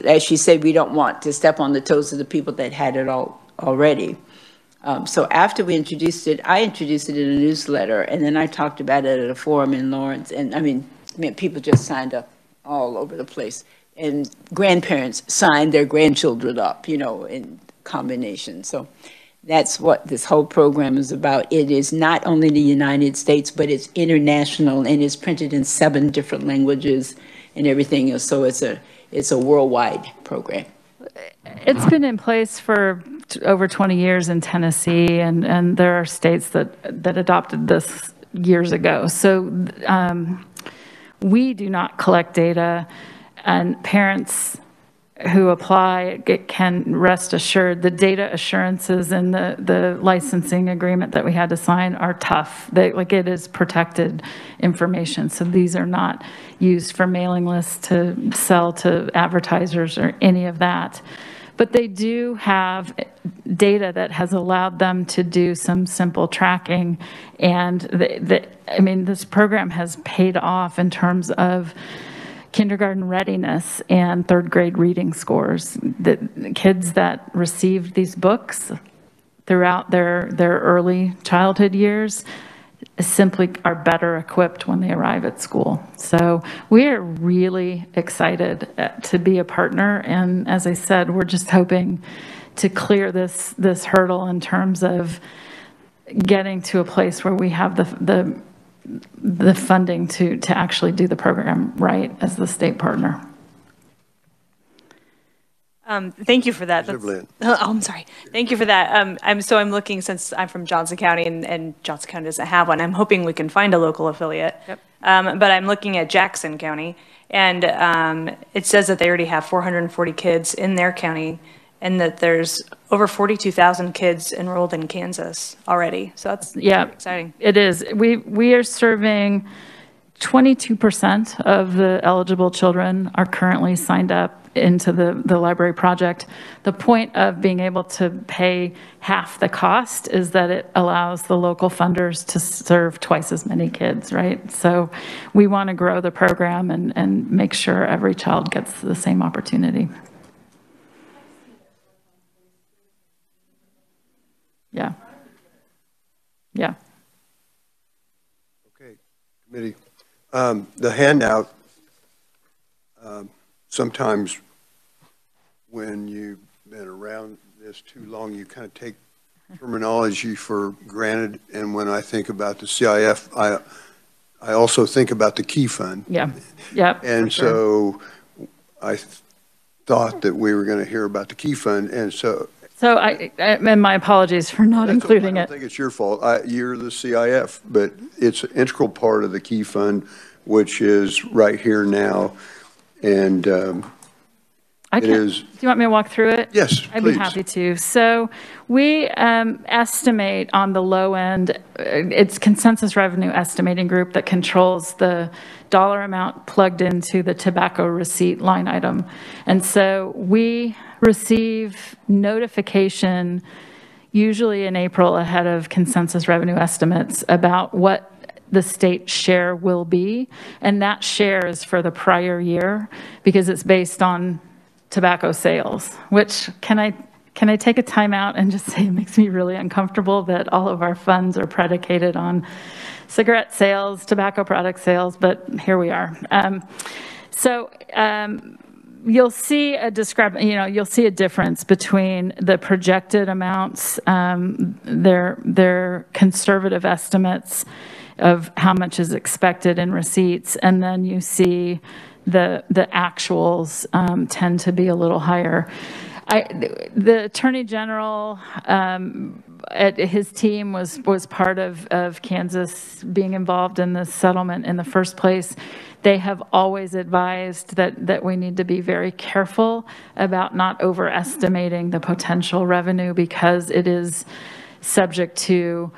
Speaker 5: as she said, we don't want to step on the toes of the people that had it already. So after we introduced it, I introduced it in a newsletter, and then I talked about it at a forum in Lawrence. And I mean people just signed up all over the place. And grandparents signed their grandchildren up, in combination. So that's what this whole program is about. It is not only the United States, but it's international, and it's printed in 7 different languages and everything else. So it's a worldwide program.
Speaker 2: It's been in place for over 20 years in Tennessee, and there are states that adopted this years ago. So we do not collect data, and parents who apply can rest assured the data assurances and the licensing agreement that we had to sign are tough. It is protected information. So these are not used for mailing lists to sell to advertisers or any of that. But they do have data that has allowed them to do some simple tracking. And this program has paid off in terms of kindergarten readiness and 3rd grade reading scores. The kids that received these books throughout their early childhood years simply are better equipped when they arrive at school. So we are really excited to be a partner. And as I said, we're just hoping to clear this hurdle in terms of getting to a place where we have the funding to actually do the program right as the state partner.
Speaker 4: Thank you for that.
Speaker 1: Oh,
Speaker 4: I'm sorry. Thank you for that. I'm looking, since I'm from Johnson County and Johnson County doesn't have one, I'm hoping we can find a local affiliate.
Speaker 2: Yep.
Speaker 4: But I'm looking at Jackson County, and it says that they already have 440 kids in their county, and that there's over 42,000 kids enrolled in Kansas already. So that's pretty exciting.
Speaker 2: It is. We are serving 22% of the eligible children are currently signed up into the library project. The point of being able to pay half the cost is that it allows the local funders to serve twice as many kids, right? So we want to grow the program and make sure every child gets the same opportunity. Yeah. Yeah.
Speaker 1: Okay, committee. The handout, sometimes when you've been around this too long, you kind of take terminology for granted. And when I think about the CIF, I also think about the key fund.
Speaker 2: Yeah. Yep.
Speaker 1: And so I thought that we were going to hear about the key fund. And so
Speaker 2: and my apologies for not including it.
Speaker 1: I don't think it's your fault. You're the CIF, but it's an integral part of the key fund, which is right here now. And do you want me to walk through it? Yes,
Speaker 2: I'd
Speaker 1: please.
Speaker 2: be happy to. So we estimate on the low end, it's consensus revenue estimating group that controls the dollar amount plugged into the tobacco receipt line item. And so we receive notification usually in April ahead of consensus revenue estimates about what the state share will be. And that share is for the prior year because it's based on tobacco sales, which can I take a time out and just say it makes me really uncomfortable that all of our funds are predicated on cigarette sales, tobacco product sales, but here we are. You'll see you'll see a difference between the projected amounts, their conservative estimates of how much is expected in receipts, and then you see the actuals tend to be a little higher. The Attorney General, his team was part of Kansas being involved in this settlement in the first place. They have always advised that we need to be very careful about not overestimating the potential revenue because it is subject to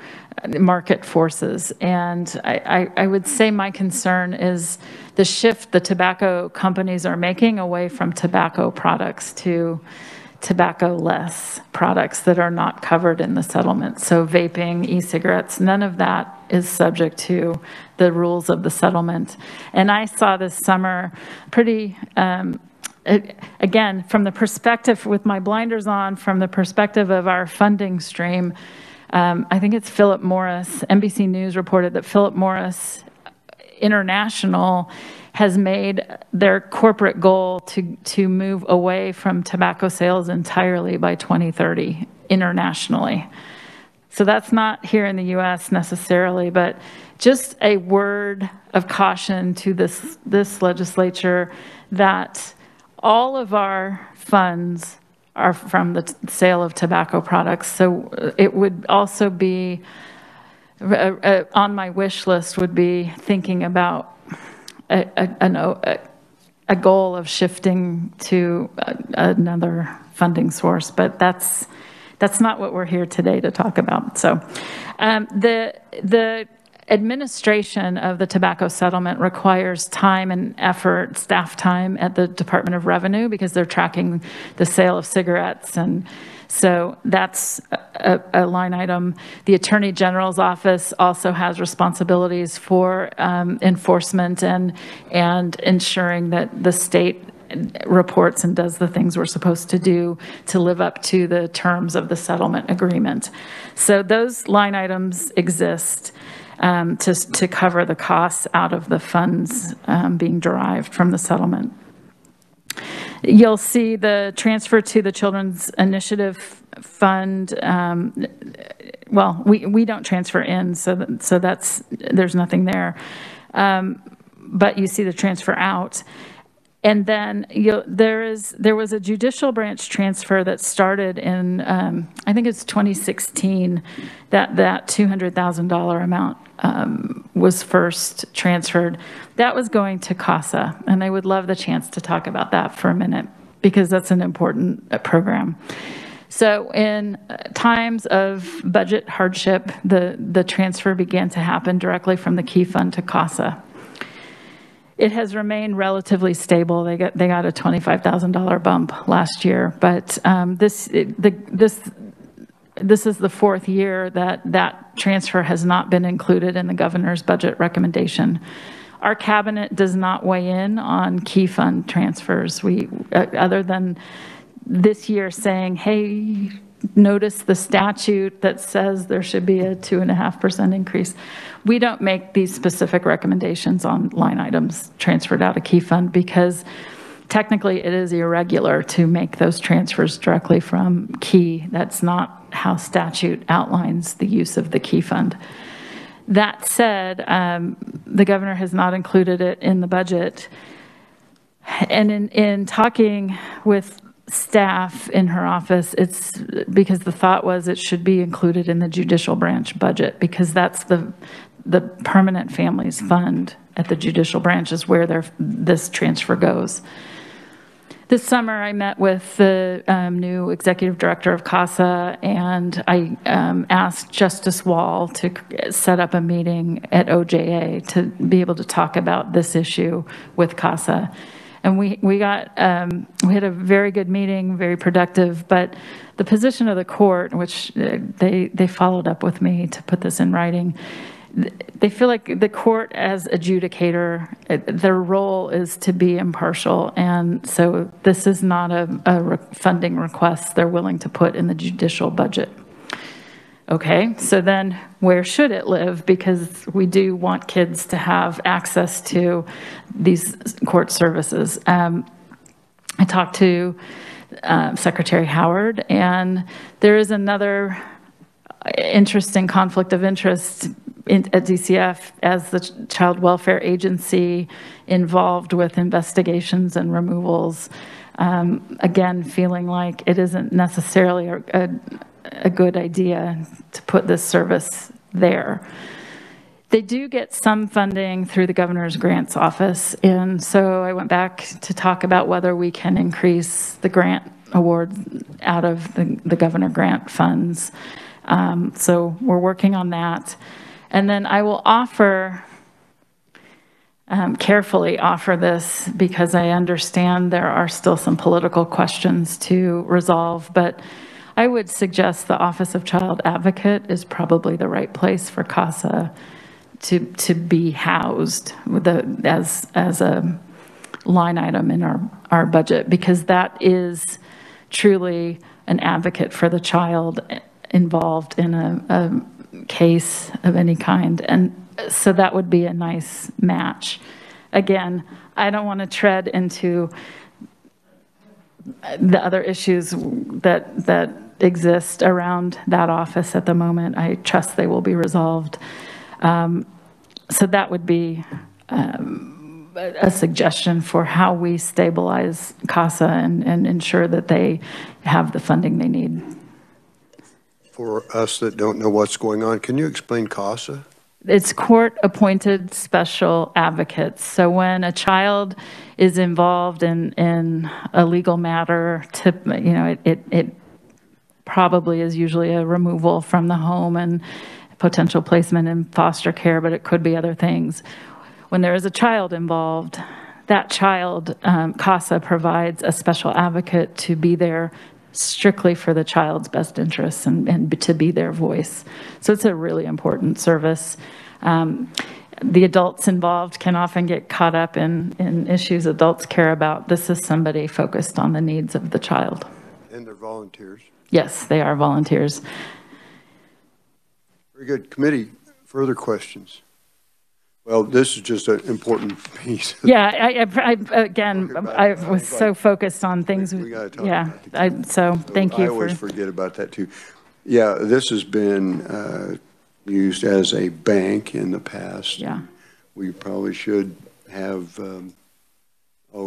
Speaker 2: market forces. And I would say my concern is the shift the tobacco companies are making away from tobacco products to tobacco-less products that are not covered in the settlement. So vaping, e-cigarettes, none of that is subject to the rules of the settlement. And I saw this summer pretty, again, from the perspective, with my blinders on, from the perspective of our funding stream, I think it's Philip Morris, NBC News reported that Philip Morris International has made their corporate goal to move away from tobacco sales entirely by 2030 internationally. So that's not here in the US necessarily, but just a word of caution to this legislature that all of our funds are from the sale of tobacco products. So it would also be, on my wish list would be thinking about a goal of shifting to another funding source, but that's not what we're here today to talk about. So the administration of the tobacco settlement requires time and effort, staff time at the Department of Revenue because they're tracking the sale of cigarettes, and so that's a line item. The Attorney General's office also has responsibilities for enforcement and ensuring that the state reports and does the things we're supposed to do to live up to the terms of the settlement agreement. So those line items exist to cover the costs out of the funds being derived from the settlement. You'll see the transfer to the Children's Initiative Fund. Well, we don't transfer in, so there's nothing there. But you see the transfer out. And then there was a judicial branch transfer that started in, I think it's 2016, that $200,000 amount was first transferred. That was going to CASA, and I would love the chance to talk about that for a minute, because that's an important program. So in times of budget hardship, the transfer began to happen directly from the Key Fund to CASA. It has remained relatively stable. They got a $25,000 bump last year, but this is the fourth year that transfer has not been included in the governor's budget recommendation. Our cabinet does not weigh in on Key Fund transfers. Other than this year saying, hey, notice the statute that says there should be a 2.5% increase. We don't make these specific recommendations on line items transferred out of Key Fund, because technically it is irregular to make those transfers directly from Key. That's not how statute outlines the use of the Key Fund. That said, the governor has not included it in the budget. And in talking with staff in her office, it's because the thought was it should be included in the judicial branch budget, because that's the permanent families fund at the judicial branch is where this transfer goes. This summer, I met with the new executive director of CASA, and I asked Justice Wall to set up a meeting at OJA to be able to talk about this issue with CASA. And we had a very good meeting, very productive, but the position of the court, which they followed up with me to put this in writing, they feel like the court as adjudicator, their role is to be impartial. And so this is not a funding request they're willing to put in the judicial budget. Okay, so then where should it live? Because we do want kids to have access to these court services. I talked to Secretary Howard, and there is another interesting conflict of interest at DCF as the child welfare agency involved with investigations and removals. Again, feeling like it isn't necessarily a good idea to put this service there. They do get some funding through the governor's grants office, and so I went back to talk about whether we can increase the grant award out of the governor grant funds. So we're working on that. And then I will carefully offer this, because I understand there are still some political questions to resolve, but I would suggest the Office of Child Advocate is probably the right place for CASA to be housed as a line item in our budget, because that is truly an advocate for the child involved in a case of any kind. And so that would be a nice match. Again, I don't want to tread into the other issues that exist around that office at the moment. I trust they will be resolved. So that would be a suggestion for how we stabilize CASA and ensure that they have the funding they need.
Speaker 1: For us that don't know what's going on, can you explain CASA?
Speaker 2: It's court-appointed special advocates. So when a child is involved in a legal matter, it probably is usually a removal from the home and potential placement in foster care, but it could be other things. When there is a child involved, that child, CASA provides a special advocate to be there strictly for the child's best interests and to be their voice. So it's a really important service. The adults involved can often get caught up in issues adults care about. This is somebody focused on the needs of the child.
Speaker 1: And they're volunteers.
Speaker 2: Yes, they are volunteers.
Speaker 1: Very good. Committee, further questions? Well, this is just an important piece.
Speaker 2: Yeah, I was so focused on things.
Speaker 1: We gotta talk
Speaker 2: Yeah,
Speaker 1: about
Speaker 2: so thank
Speaker 1: I
Speaker 2: you
Speaker 1: always
Speaker 2: for,
Speaker 1: forget about that too. Yeah, this has been used as a bank in the past.
Speaker 2: yeah.
Speaker 1: We probably should have,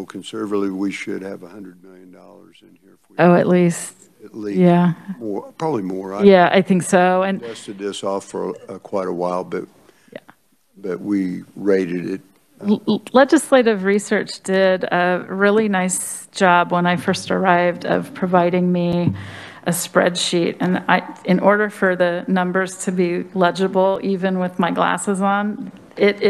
Speaker 1: conservatively, we should have $100 million in here. If we
Speaker 2: Oh, at least, yeah.
Speaker 1: More, probably more.
Speaker 2: Yeah, I think so. And
Speaker 1: Tested this off for quite a while, but we rated it.
Speaker 2: Legislative Research did a really nice job when I first arrived of providing me a spreadsheet. And in order for the numbers to be legible, even with my glasses on, it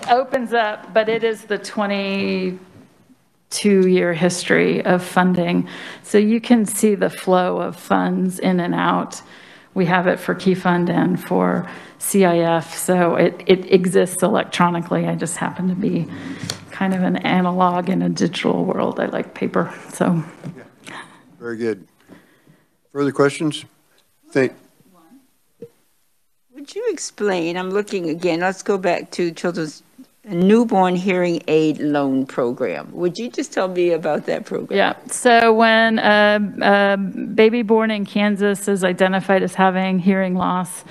Speaker 2: opens up, but it is the 22-year history of funding. So you can see the flow of funds in and out. We have it for Key Fund and for CIF, so it exists electronically. I just happen to be kind of an analog in a digital world. I like paper, so.
Speaker 1: Yeah. Very good. Further questions?
Speaker 5: Would you explain, I'm looking again, let's go back to Children's Newborn Hearing Aid Loan Program. Would you just tell me about that program?
Speaker 2: Yeah, so when a baby born in Kansas is identified as having hearing loss,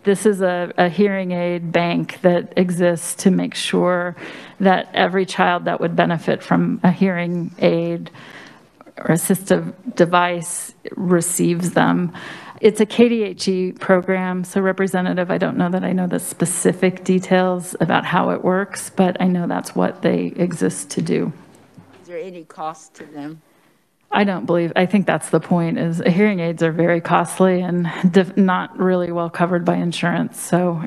Speaker 2: this is a hearing aid bank that exists to make sure that every child that would benefit from a hearing aid or assistive device receives them. It's a KDHE program, so Representative, I don't know that I know the specific details about how it works, but I know that's what they exist to do.
Speaker 5: Is there any cost to them?
Speaker 2: I think that's the point, is hearing aids are very costly and not really well covered by insurance, so.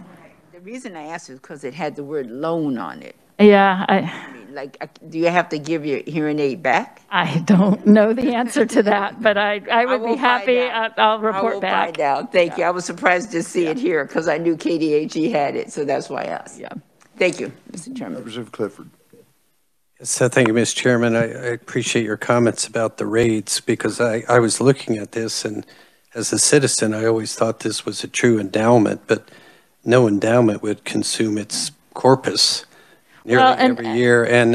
Speaker 5: The reason I asked is because it had the word loan on it.
Speaker 2: Yeah,
Speaker 5: I mean, like, do you have to give your hearing aid back?
Speaker 2: I don't know the answer to that, but I would be happy. I'll report back.
Speaker 5: I will find out. Thank you. I was surprised to see it here because I knew KDHE had it, so that's why I asked.
Speaker 2: Yeah.
Speaker 5: Thank you, Mr. Chairman.
Speaker 1: Representative Clifford.
Speaker 6: So thank you, Mr. Chairman. I appreciate your comments about the rates because I was looking at this, and as a citizen, I always thought this was a true endowment, but no endowment would consume its corpus nearly every year and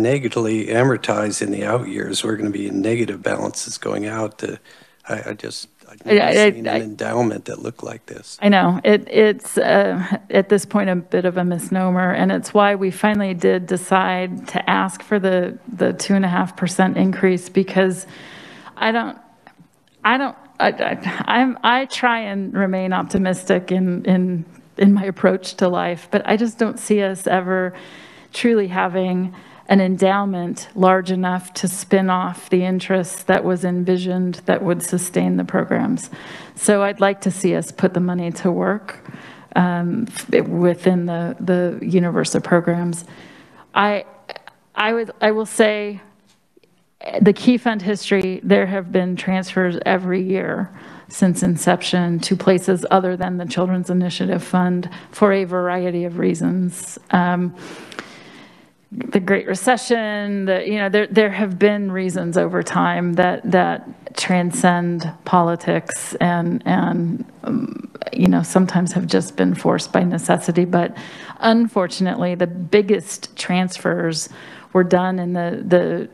Speaker 6: negatively amortize in the out years. We're going to be in negative balances going out. I've never seen an endowment that looked like this.
Speaker 2: I know. It's at this point a bit of a misnomer, and it's why we finally did decide to ask for the 2.5% increase, because I try and remain optimistic in my approach to life, but I just don't see us ever truly having an endowment large enough to spin off the interest that was envisioned that would sustain the programs. So I'd like to see us put the money to work within the universe of programs. I will say the Key Fund history, there have been transfers every year since inception to places other than the Children's Initiative Fund for a variety of reasons. The Great Recession, there have been reasons over time that transcend politics and sometimes have just been forced by necessity. But unfortunately, the biggest transfers were done in the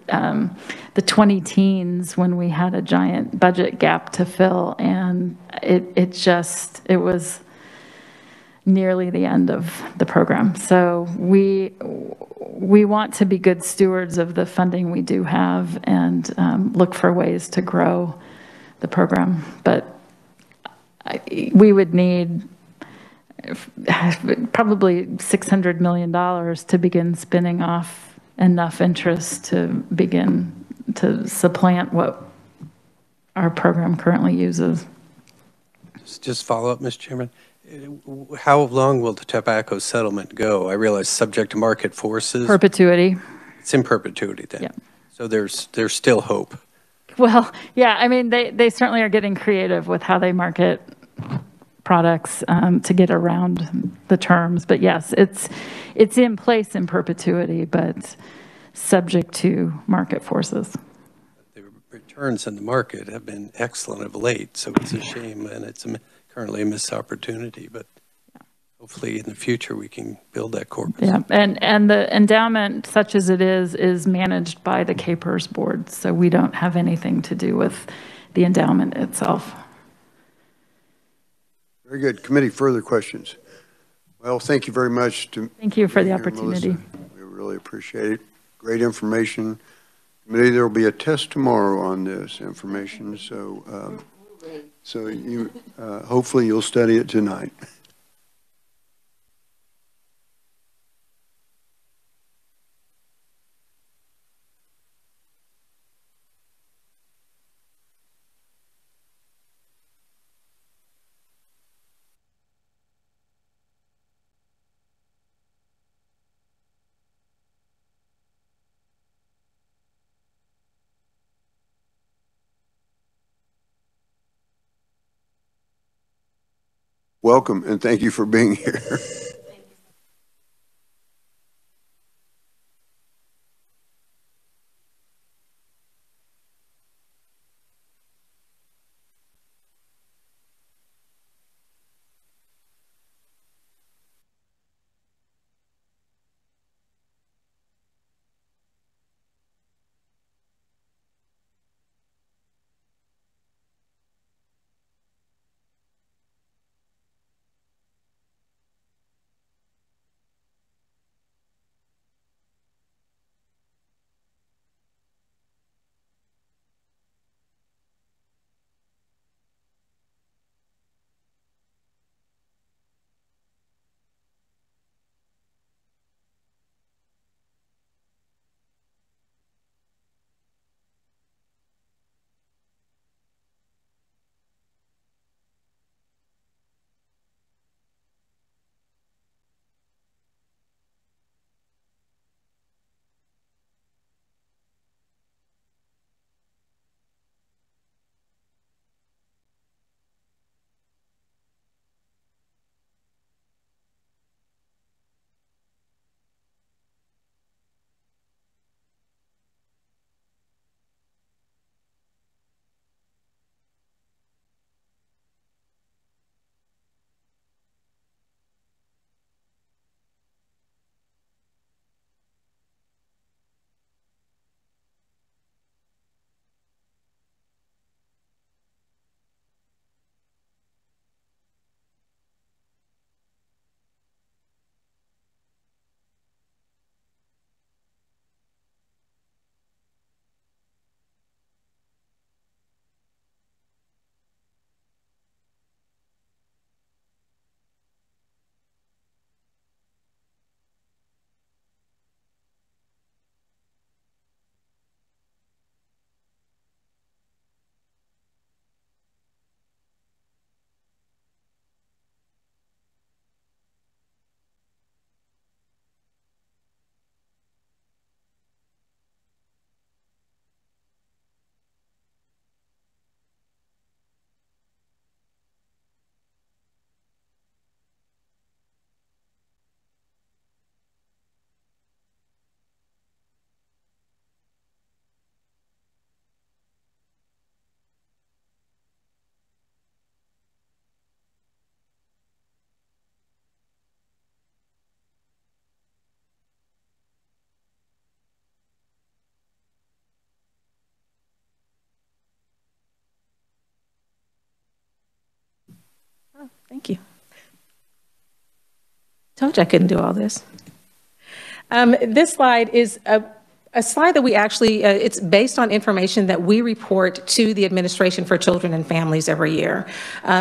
Speaker 2: 20-teens when we had a giant budget gap to fill, and it was nearly the end of the program. So we want to be good stewards of the funding we do have and look for ways to grow the program. But we would need probably $600 million to begin spinning off enough interest to begin to supplant what our program currently uses.
Speaker 6: Just follow up, Mr. Chairman. How long will the tobacco settlement go? I realize subject to market forces.
Speaker 2: Perpetuity.
Speaker 6: It's in perpetuity then.
Speaker 2: Yeah.
Speaker 6: So there's still hope.
Speaker 2: Well, yeah, I mean, they certainly are getting creative with how they market products to get around the terms. But yes, it's in place in perpetuity, but subject to market forces.
Speaker 6: The returns in the market have been excellent of late, so it's a shame, and it's currently a missed opportunity, but hopefully in the future we can build that corpus.
Speaker 2: Yeah, and the endowment, such as it is managed by the KPERS board, so we don't have anything to do with the endowment itself.
Speaker 1: Very good. Committee, further questions? Well, thank you very much.
Speaker 2: Thank you for the
Speaker 1: here,
Speaker 2: opportunity.
Speaker 1: Melissa. We really appreciate it. Great information. Committee, there will be a test tomorrow on this information, so you hopefully you'll study it tonight. Welcome, and thank you for being here.
Speaker 7: Thank you. Told you I couldn't do all this. This slide is a slide that we actually, it's based on information that we report to the Administration for Children and Families every year.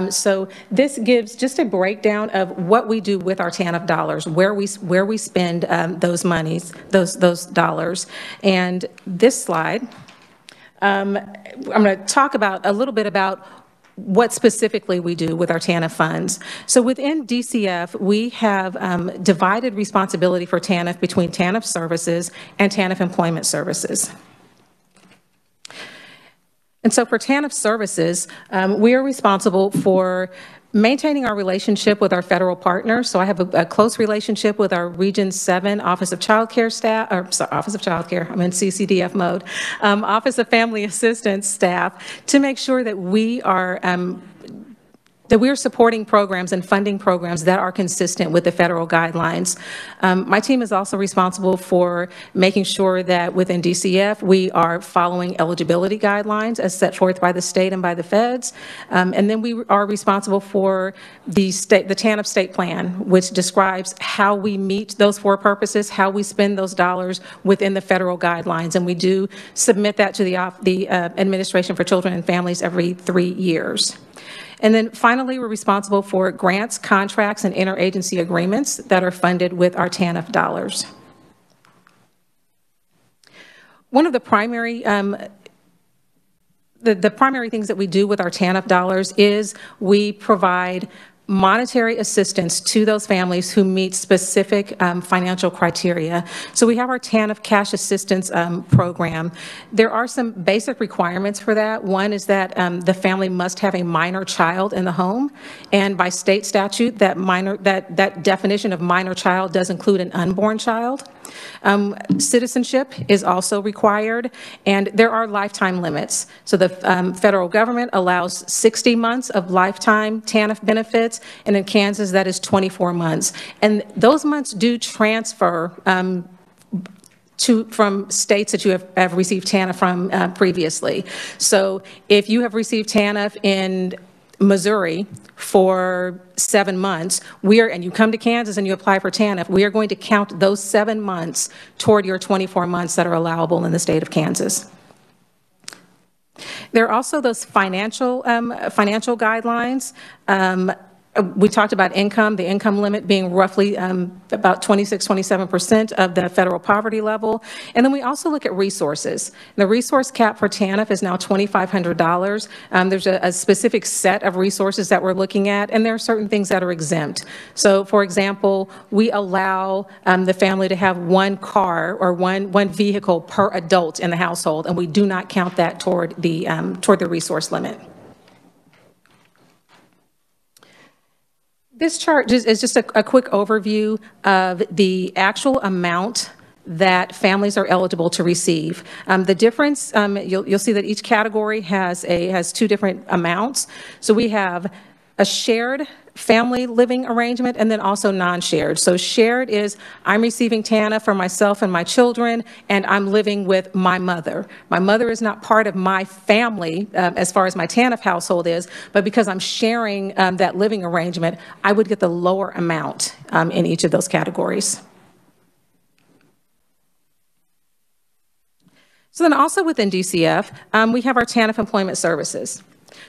Speaker 7: So this gives just a breakdown of what we do with our TANF dollars, where we spend those monies, those dollars. And this slide, I'm going to talk about a little bit about what specifically we do with our TANF funds. So within DCF, we have divided responsibility for TANF between TANF services and TANF employment services. And so for TANF services, we are responsible for maintaining our relationship with our federal partners. So I have a close relationship with our Region 7 Office of Child Care staff, or sorry, Office of Child Care, I'm in CCDF mode, Office of Family Assistance staff, to make sure that we are that we're supporting programs and funding programs that are consistent with the federal guidelines. My team is also responsible for making sure that within DCF, we are following eligibility guidelines as set forth by the state and by the feds. And then we are responsible for the Tanf state plan, which describes how we meet those four purposes, how we spend those dollars within the federal guidelines. And we do submit that to the Administration for Children and Families every 3 years. And then finally, we're responsible for grants, contracts, and interagency agreements that are funded with our TANF dollars. One of the primary the primary things that we do with our TANF dollars is we provide monetary assistance to those families who meet specific financial criteria. So we have our TANF cash assistance program. There are some basic requirements for that. One is that the family must have a minor child in the home, and by state statute, that definition of minor child does include an unborn child. Citizenship is also required, and there are lifetime limits. So the federal government allows 60 months of lifetime TANF benefits, and in Kansas, that is 24 months. And those months do transfer from states that you have received TANF from previously. So if you have received TANF in Missouri for 7 months, and you come to Kansas and you apply for TANF, we are going to count those 7 months toward your 24 months that are allowable in the state of Kansas. There are also those financial guidelines. We talked about income, the income limit being roughly about 27% of the federal poverty level. And then we also look at resources. The resource cap for TANF is now $2,500. There's a specific set of resources that we're looking at, and there are certain things that are exempt. So, for example, we allow the family to have one car or one vehicle per adult in the household, and we do not count that toward the resource limit. This chart is just a quick overview of the actual amount that families are eligible to receive. The difference, you'll see that each category has two different amounts. So we have a shared family living arrangement and then also non-shared. So shared is I'm receiving TANF for myself and my children, and I'm living with my mother. My mother is not part of my family as far as my TANF household is, but because I'm sharing that living arrangement, I would get the lower amount in each of those categories. So then also within DCF, we have our TANF employment services.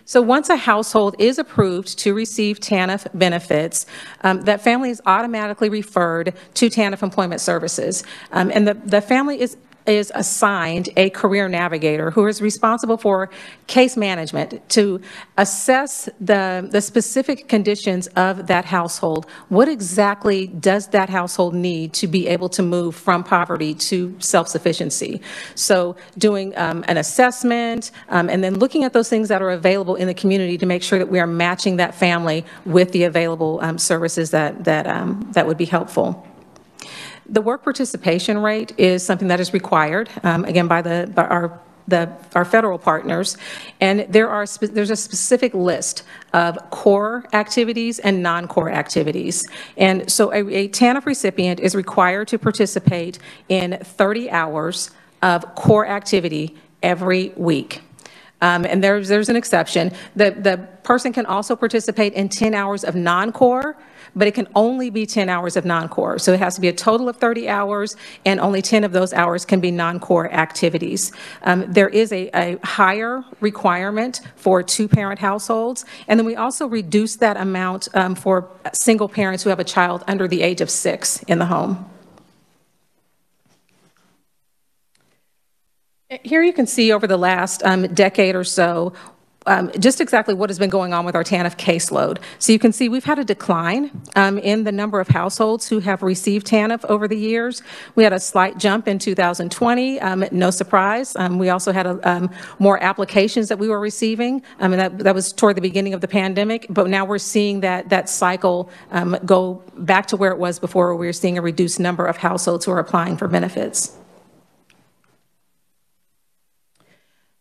Speaker 7: So once a household is approved to receive TANF benefits, that family is automatically referred to TANF employment services. And the family is assigned a career navigator who is responsible for case management to assess the specific conditions of that household. What exactly does that household need to be able to move from poverty to self-sufficiency? So doing an assessment and then looking at those things that are available in the community to make sure that we are matching that family with the available services that would be helpful. The work participation rate is something that is required, again, by our federal partners, and there's a specific list of core activities and non-core activities. And so a TANF recipient is required to participate in 30 hours of core activity every week. And there's an exception. The person can also participate in 10 hours of non-core, but it can only be 10 hours of non-core. So it has to be a total of 30 hours, and only 10 of those hours can be non-core activities. There is a higher requirement for two-parent households, and then we also reduce that amount for single parents who have a child under the age of 6 in the home. Here you can see over the last decade or so just exactly what has been going on with our TANF caseload. So you can see we've had a decline in the number of households who have received TANF over the years. We had a slight jump in 2020, no surprise. We also had more applications that we were receiving, and that was toward the beginning of the pandemic, but now we're seeing that cycle go back to where it was before, where we were seeing a reduced number of households who are applying for benefits.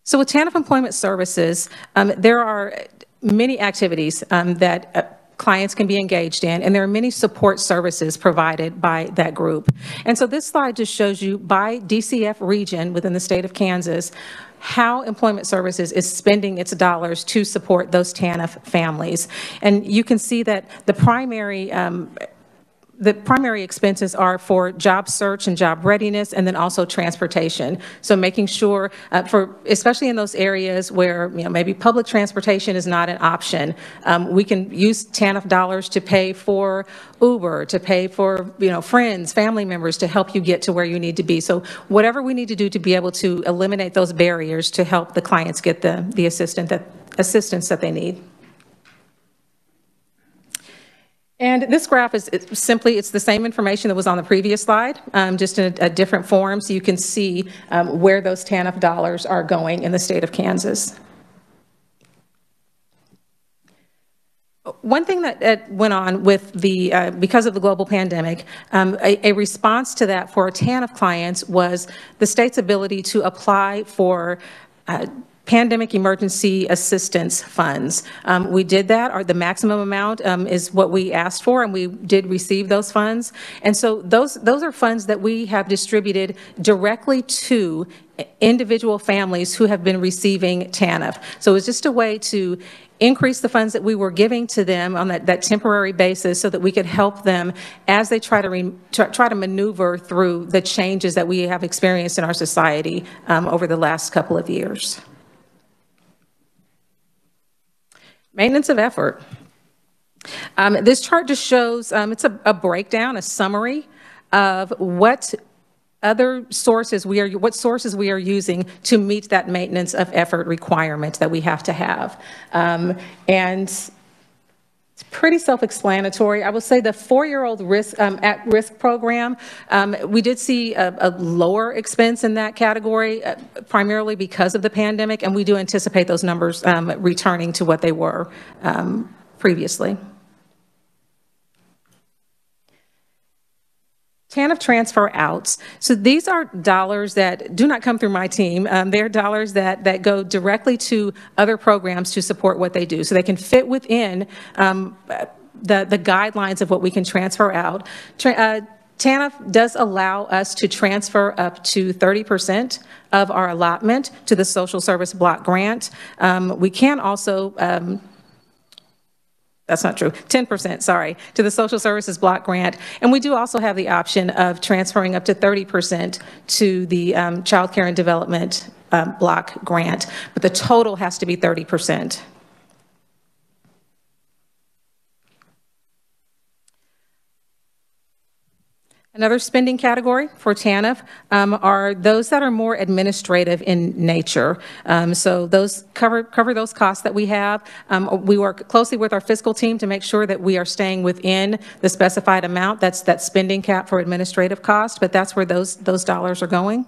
Speaker 7: So with TANF employment services, there are many activities that clients can be engaged in, and there are many support services provided by that group. And so this slide just shows you by DCF region within the state of Kansas how Employment Services is spending its dollars to support those TANF families. And you can see that the primary expenses are for job search and job readiness, and then also transportation. So making sure, especially in those areas where maybe public transportation is not an option, we can use TANF dollars to pay for Uber, to pay for friends, family members to help you get to where you need to be. So whatever we need to do to be able to eliminate those barriers to help the clients get the assistance that they need. And this graph is it's the same information that was on the previous slide, just in a different form, so you can see where those TANF dollars are going in the state of Kansas. One thing that went on with because of the global pandemic, a response to that for our TANF clients was the state's ability to apply for pandemic emergency assistance funds. We did that, or the maximum amount is what we asked for, and we did receive those funds. And so those are funds that we have distributed directly to individual families who have been receiving TANF. So it's just a way to increase the funds that we were giving to them on that temporary basis so that we could help them as they try to maneuver through the changes that we have experienced in our society over the last couple of years. Maintenance of effort. This chart just shows, it's a breakdown, a summary of what sources we are using to meet that maintenance of effort requirement that we have to have. And it's pretty self-explanatory. I will say the 4-year-old at-risk program, we did see a lower expense in that category, primarily because of the pandemic, and we do anticipate those numbers returning to what they were previously. TANF transfer outs. So these are dollars that do not come through my team. They're dollars that go directly to other programs to support what they do. So they can fit within the guidelines of what we can transfer out. TANF does allow us to transfer up to 30% of our allotment to the social service block grant. We can also that's not true, 10%, sorry, to the social services block grant. And we do also have the option of transferring up to 30% to the child care and development block grant, but the total has to be 30%. Another spending category for TANF are those that are more administrative in nature. So those cover those costs that we have. We work closely with our fiscal team to make sure that we are staying within the specified amount. That's that spending cap for administrative costs, but that's where those dollars are going.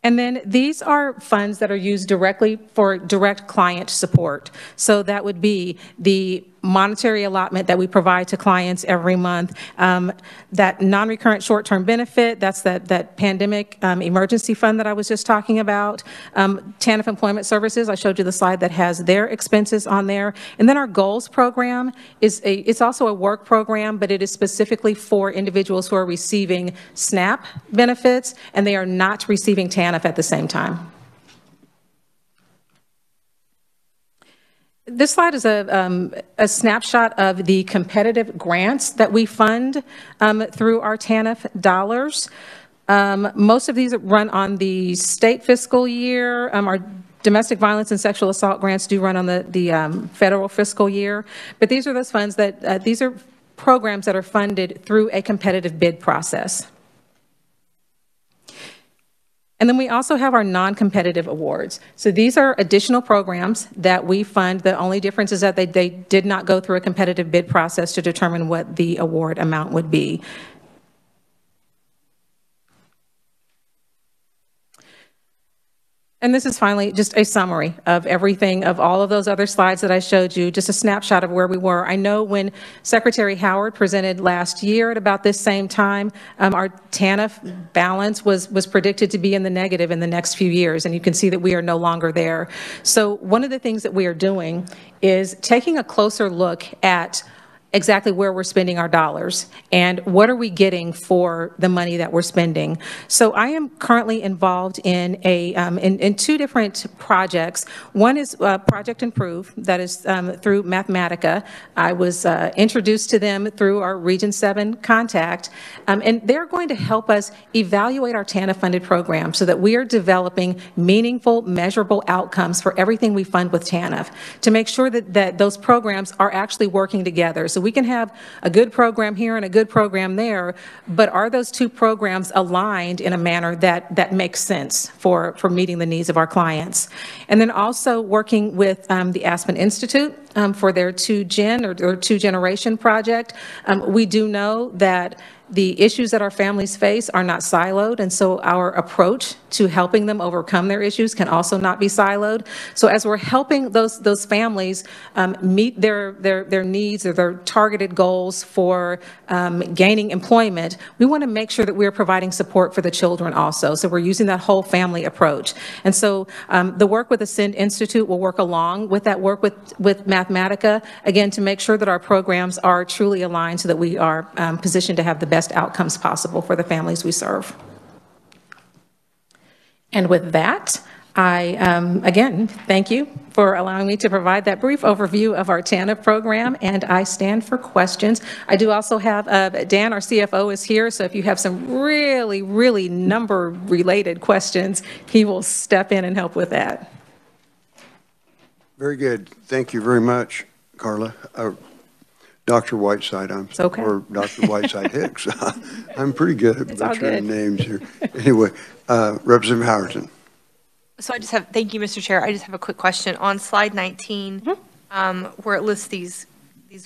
Speaker 7: And then these are funds that are used directly for direct client support. So that would be the monetary allotment that we provide to clients every month, that non-recurrent short-term benefit, that's that pandemic emergency fund that I was just talking about, TANF Employment Services, I showed you the slide that has their expenses on there, and then our goals program it's also a work program, but it is specifically for individuals who are receiving SNAP benefits, and they are not receiving TANF at the same time. This slide is a snapshot of the competitive grants that we fund through our TANF dollars. Most of these run on the state fiscal year. Our domestic violence and sexual assault grants do run on the federal fiscal year. But these are those funds that, these are programs that are funded through a competitive bid process. And then we also have our non-competitive awards. So these are additional programs that we fund. The only difference is that they did not go through a competitive bid process to determine what the award amount would be. And this is finally just a summary of everything, of all of those other slides that I showed you, just a snapshot of where we were. I know when Secretary Howard presented last year at about this same time, our TANF balance was predicted to be in the negative in the next few years, and you can see that we are no longer there. So one of the things that we are doing is taking a closer look at exactly where we're spending our dollars and what are we getting for the money that we're spending. So I am currently involved in in two different projects. One is Project Improve, that is through Mathematica. I was introduced to them through our Region 7 contact, and they're going to help us evaluate our TANF-funded program so that we are developing meaningful, measurable outcomes for everything we fund with TANF to make sure that those programs are actually working together. So we can have a good program here and a good program there, but are those two programs aligned in a manner that makes sense for meeting the needs of our clients? And then also working with the Aspen Institute for their 2-gen or 2-generation project. We do know that the issues that our families face are not siloed, and so our approach to helping them overcome their issues can also not be siloed. So as we're helping those families meet their needs or their targeted goals for gaining employment, we want to make sure that we're providing support for the children also. So we're using that whole family approach. And so the work with the Ascend Institute will work along with that work with Mathematica, again, to make sure that our programs are truly aligned so that we are positioned to have the best outcomes possible for the families we serve. And with that, I, again, thank you for allowing me to provide that brief overview of our TANF program, and I stand for questions. I do also have, Dan, our CFO, is here, so if you have some really, really number-related questions, he will step in and help with that.
Speaker 1: Very good. Thank you very much, Carla. Dr. Whiteside,
Speaker 7: okay.
Speaker 1: Or Dr. Whiteside Hicks. I'm pretty good at butchering names here. Anyway, Representative Howerton.
Speaker 4: So thank you, Mr. Chair. I just have a quick question. On slide 19, where it lists these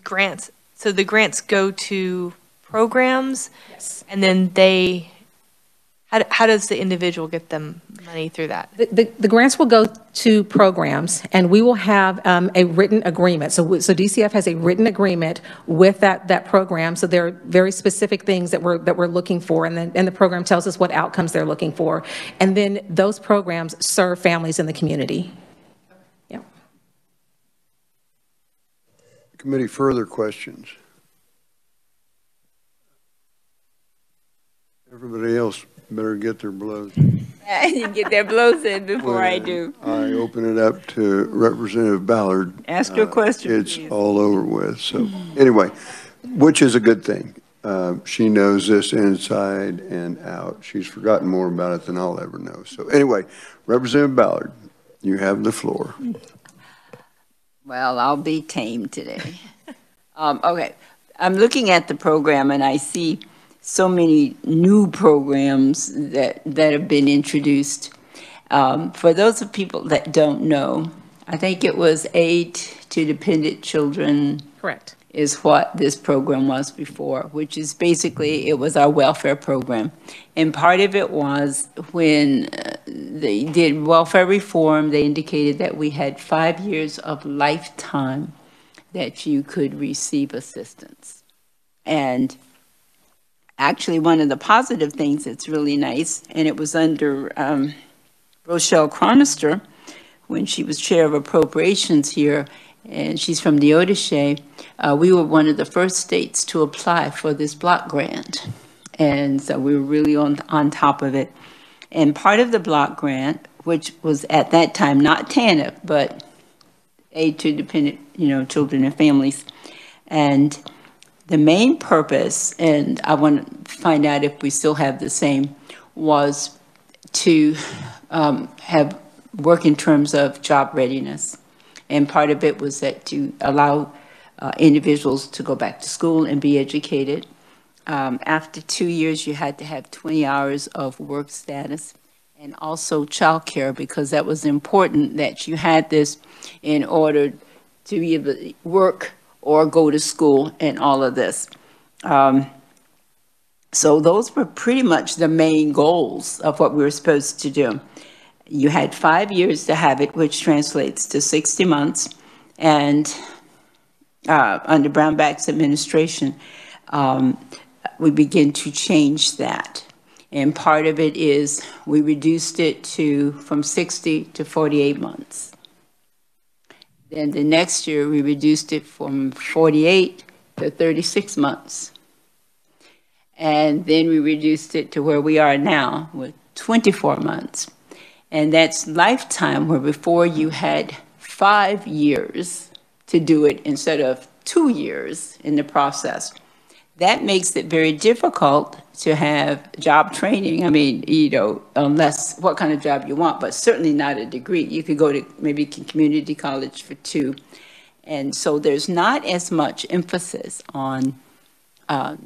Speaker 4: grants, so the grants go to programs?
Speaker 7: Yes.
Speaker 4: And then how does the individual get them money through that?
Speaker 7: The grants will go to programs, and we will have a written agreement. So DCF has a written agreement with that program. So there are very specific things that we're looking for, and the program tells us what outcomes they're looking for. And then those programs serve families in the community. Yeah.
Speaker 1: Committee, further questions? Everybody else better get their blows.
Speaker 5: I didn't get their blows in before I do.
Speaker 1: I open it up to Representative Ballard.
Speaker 5: Ask your question,
Speaker 1: It's
Speaker 5: please.
Speaker 1: all over with. So anyway, which is a good thing. She knows this inside and out. She's forgotten more about it than I'll ever know. So anyway, Representative Ballard, you have the floor.
Speaker 5: Well, I'll be tame today. Okay, I'm looking at the program and I see so many new programs that have been introduced. For those of people that don't know, I think it was Aid to Dependent Children.
Speaker 7: Correct.
Speaker 5: Is what this program was before, which is basically, it was our welfare program. And part of it was when they did welfare reform, they indicated that we had 5 years of lifetime that you could receive assistance. And actually, one of the positive things that's really nice, and it was under Rochelle Chronister when she was chair of appropriations here, and she's from Deodeshe, we were one of the first states to apply for this block grant. And so we were really on top of it. And part of the block grant, which was at that time not TANF, but Aid to Dependent, Children and Families. And the main purpose, and I want to find out if we still have the same, was to have work in terms of job readiness. And part of it was that to allow individuals to go back to school and be educated. After 2 years, you had to have 20 hours of work status and also childcare, because that was important that you had this in order to be able to work or go to school and all of this. So those were pretty much the main goals of what we were supposed to do. You had 5 years to have it, which translates to 60 months. And under Brownback's administration, we begin to change that. And part of it is we reduced it from 60 to 48 months. Then the next year, we reduced it from 48 to 36 months. And then we reduced it to where we are now with 24 months. And that's lifetime, where before you had 5 years to do it instead of 2 years in the process. That makes it very difficult to have job training. I mean, unless what kind of job you want, but certainly not a degree. You could go to maybe community college for 2. And so there's not as much emphasis on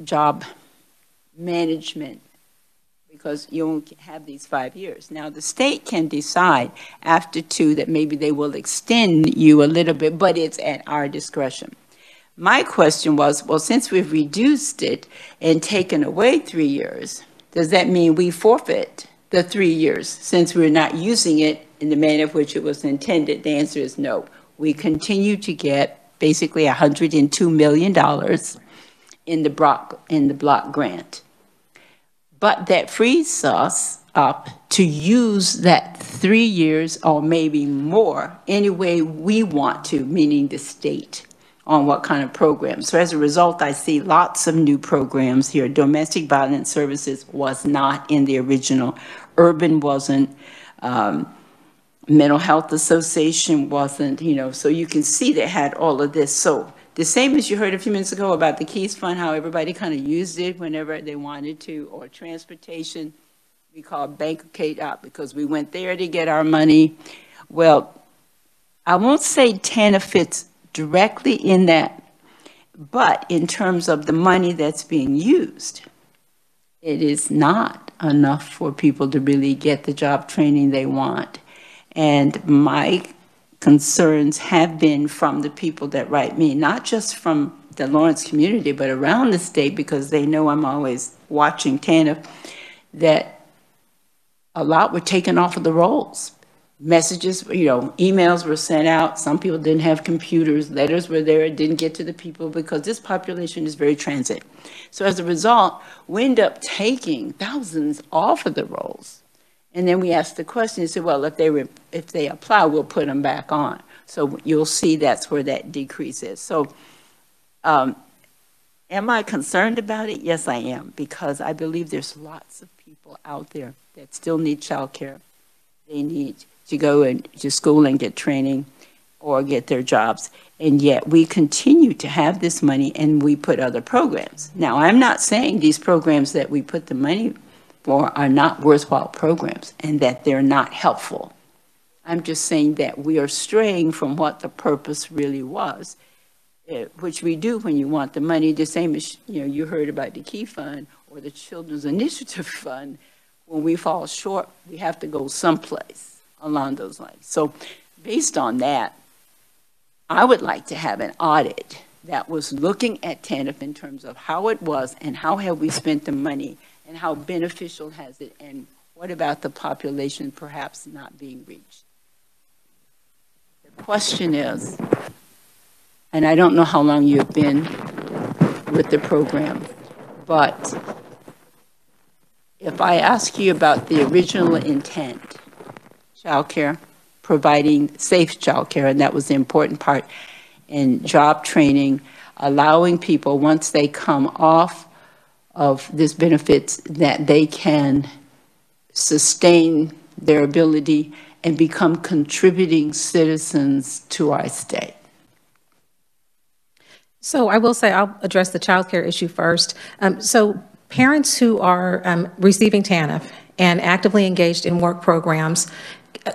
Speaker 5: job management, because you won't have these 5 years. Now, the state can decide after 2 that maybe they will extend you a little bit, but it's at our discretion. My question was, well, since we've reduced it and taken away 3 years, does that mean we forfeit the 3 years since we're not using it in the manner of which it was intended? The answer is no. We continue to get basically $102 million in the block grant. But that frees us up to use that 3 years or maybe more any way we want to, meaning the state, on what kind of programs. So as a result, I see lots of new programs here. Domestic violence services was not in the original. Urban wasn't. Mental Health Association wasn't, so you can see they had all of this. So the same as you heard a few minutes ago about the KEYS Fund, how everybody kind of used it whenever they wanted to, or transportation, we call Bank Kate out because we went there to get our money. Well, I won't say TANF fits directly in that, but in terms of the money that's being used, it is not enough for people to really get the job training they want. And my concerns have been from the people that write me, not just from the Lawrence community, but around the state, because they know I'm always watching TANF, that a lot were taken off of the rolls. Messages, emails were sent out. Some people didn't have computers. Letters were there. It didn't get to the people because this population is very transit. So as a result, we end up taking thousands off of the rolls. And then we ask the question and say, well, if they apply, we'll put them back on. So you'll see that's where that decrease is. So am I concerned about it? Yes, I am, because I believe there's lots of people out there that still need childcare. They need to go to school and get training or get their jobs. And yet we continue to have this money and we put other programs. Now, I'm not saying these programs that we put the money for are not worthwhile programs and that they're not helpful. I'm just saying that we are straying from what the purpose really was, which we do when you want the money, the same as you heard about the Key Fund or the Children's Initiative Fund. When we fall short, we have to go someplace along those lines. So based on that, I would like to have an audit that was looking at TANF in terms of how it was and how have we spent the money and how beneficial has it, and what about the population perhaps not being reached? The question is, and I don't know how long you've been with the program, but if I ask you about the original intent, childcare, providing safe childcare, and that was the important part, and job training, allowing people once they come off of this benefits that they can sustain their ability and become contributing citizens to our state.
Speaker 7: So I will say I'll address the child care issue first. So parents who are receiving TANF and actively engaged in work programs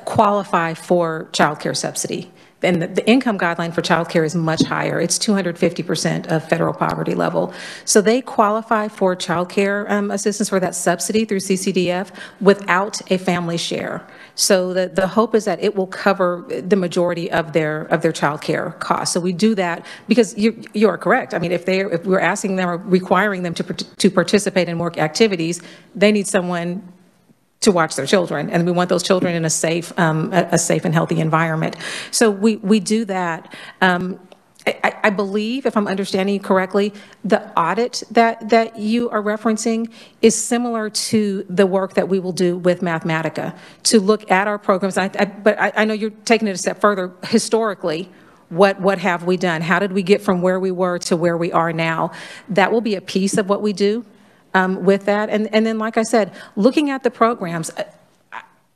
Speaker 7: qualify for child care subsidy. And the income guideline for child care is much higher. It's 250% of federal poverty level. So they qualify for child care assistance for that subsidy through CCDF without a family share. So the hope is that it will cover the majority of their child care costs. So we do that because you are correct. I mean, if we're asking them or requiring them to participate in work activities, they need someone to watch their children, and we want those children in a safe and healthy environment. So we do that. I believe, if I'm understanding you correctly, the audit that you are referencing is similar to the work that we will do with Mathematica to look at our programs. But I know you're taking it a step further. Historically, what have we done? How did we get from where we were to where we are now? That will be a piece of what we do with that. And then, like I said, looking at the programs,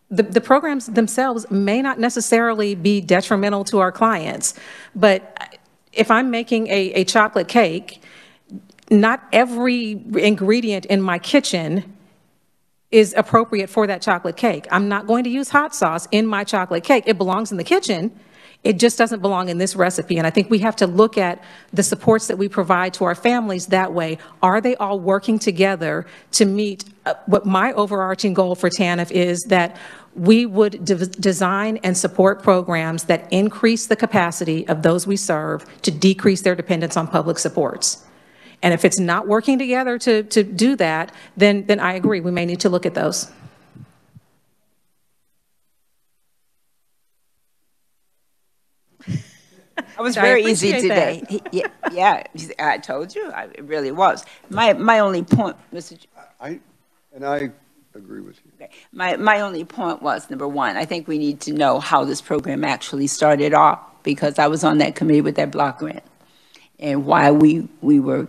Speaker 7: the programs themselves may not necessarily be detrimental to our clients, but if I'm making a chocolate cake, not every ingredient in my kitchen is appropriate for that chocolate cake. I'm not going to use hot sauce in my chocolate cake. It belongs in the kitchen. It just doesn't belong in this recipe. And I think we have to look at the supports that we provide to our families that way. Are they all working together to meet what my overarching goal for TANF is, that we would design and support programs that increase the capacity of those we serve to decrease their dependence on public supports. And if it's not working together to do that, then I agree, we may need to look at those.
Speaker 5: I was very easy today. Yeah, I told you, it really was. My only point, Mr.
Speaker 1: I agree with you.
Speaker 5: Okay. My only point was, number one, I think we need to know how this program actually started off, because I was on that committee with that block grant, and why we were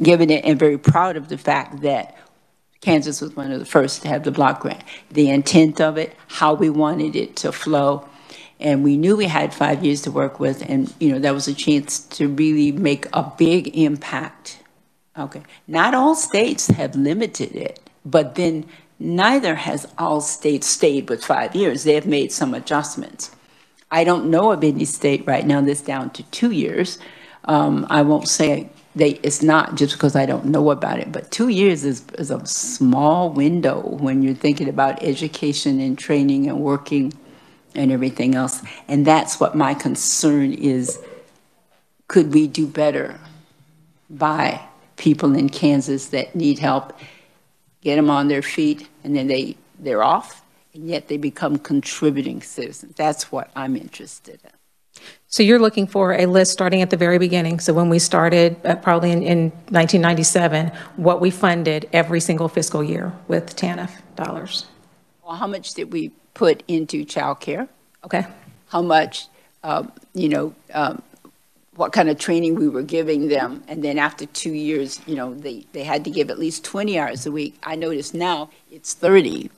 Speaker 5: given it, and very proud of the fact that Kansas was one of the first to have the block grant. The intent of it, how we wanted it to flow, and we knew we had 5 years to work with, and that was a chance to really make a big impact. Okay, not all states have limited it, but then neither has all states stayed with 5 years. They have made some adjustments. I don't know of any state right now that's down to 2 years. I won't say it's not just because I don't know about it, but 2 years is a small window when you're thinking about education and training and working and everything else. And that's what my concern is. Could we do better by people in Kansas that need help, get them on their feet, and then they're off, and yet they become contributing citizens? That's what I'm interested in.
Speaker 7: So you're looking for a list starting at the very beginning. So when we started, probably in 1997, what we funded every single fiscal year with TANF dollars.
Speaker 5: Well, how much did we put into child care?
Speaker 7: Okay.
Speaker 5: How much, what kind of training we were giving them, and then after 2 years, they had to give at least 20 hours a week. I notice now it's 30,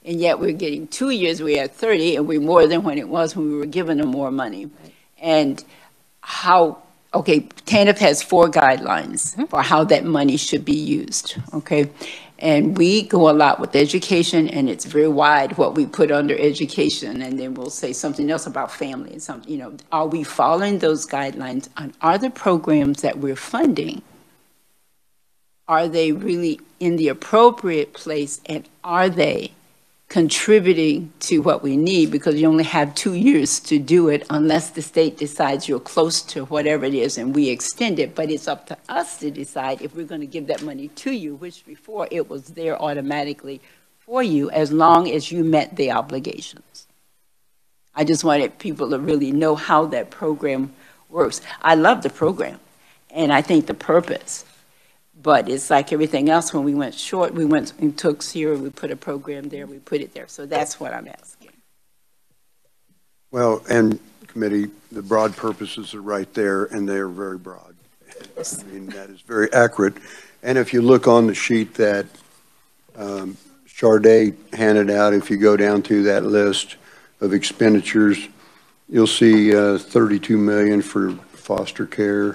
Speaker 5: and yet we're getting 2 years, we had 30, and we're more than when it was when we were giving them more money. And TANF has 4 guidelines for how that money should be used, okay? And we go a lot with education, and it's very wide what we put under education, and then we'll say something else about family and something, are we following those guidelines? And are the programs that we're funding, are they really in the appropriate place, and are they contributing to what we need? Because you only have 2 years to do it unless the state decides you're close to whatever it is and we extend it. But it's up to us to decide if we're going to give that money to you, which before it was there automatically for you as long as you met the obligations. I just wanted people to really know how that program works. I love the program, and I think the purpose. But it's like everything else, when we went short, we went and took Sierra, we put a program there, we put it there. So that's what I'm asking.
Speaker 1: Well, and committee, the broad purposes are right there, and they are very broad. I mean, that is very accurate. And if you look on the sheet that Charday handed out, if you go down through that list of expenditures, you'll see 32 million for foster care.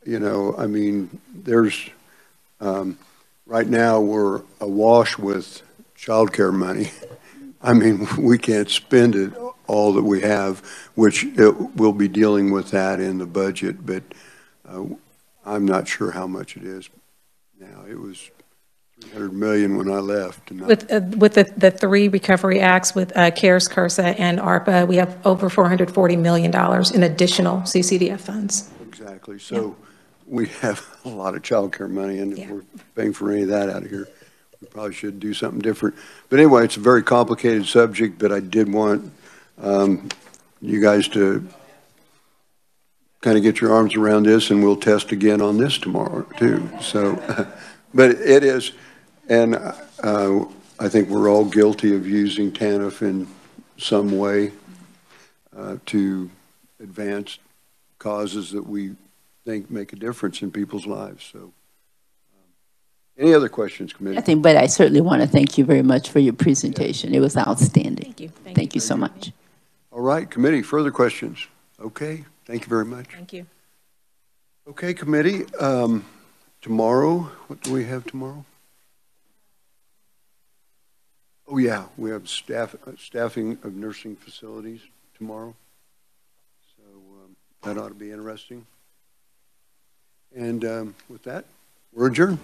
Speaker 1: I mean, there's, right now we're awash with child care money. I mean, we can't spend it all that we have, which we'll be dealing with that in the budget, but I'm not sure how much it is now. It was 300 million when I left. And
Speaker 7: with the 3 recovery acts with CARES, CRSA, and ARPA, we have over $440 million in additional CCDF funds.
Speaker 1: Exactly. So we have a lot of child care money, and if we're paying for any of that out of here, we probably should do something different. But anyway, it's a very complicated subject, but I did want you guys to kind of get your arms around this, and we'll test again on this tomorrow too. So, but it is, and I think we're all guilty of using Tanf in some way to advance causes that we think make a difference in people's lives. So, any other questions, committee?
Speaker 5: Nothing, but I certainly want to thank you very much for your presentation. It was outstanding.
Speaker 7: Thank you.
Speaker 5: Thank you so much.
Speaker 1: All right, committee, further questions? Okay, thank you very much.
Speaker 7: Thank you.
Speaker 1: Okay, committee, tomorrow, what do we have tomorrow? Oh yeah, we have staffing of nursing facilities tomorrow. So that ought to be interesting. And with that, we're adjourned.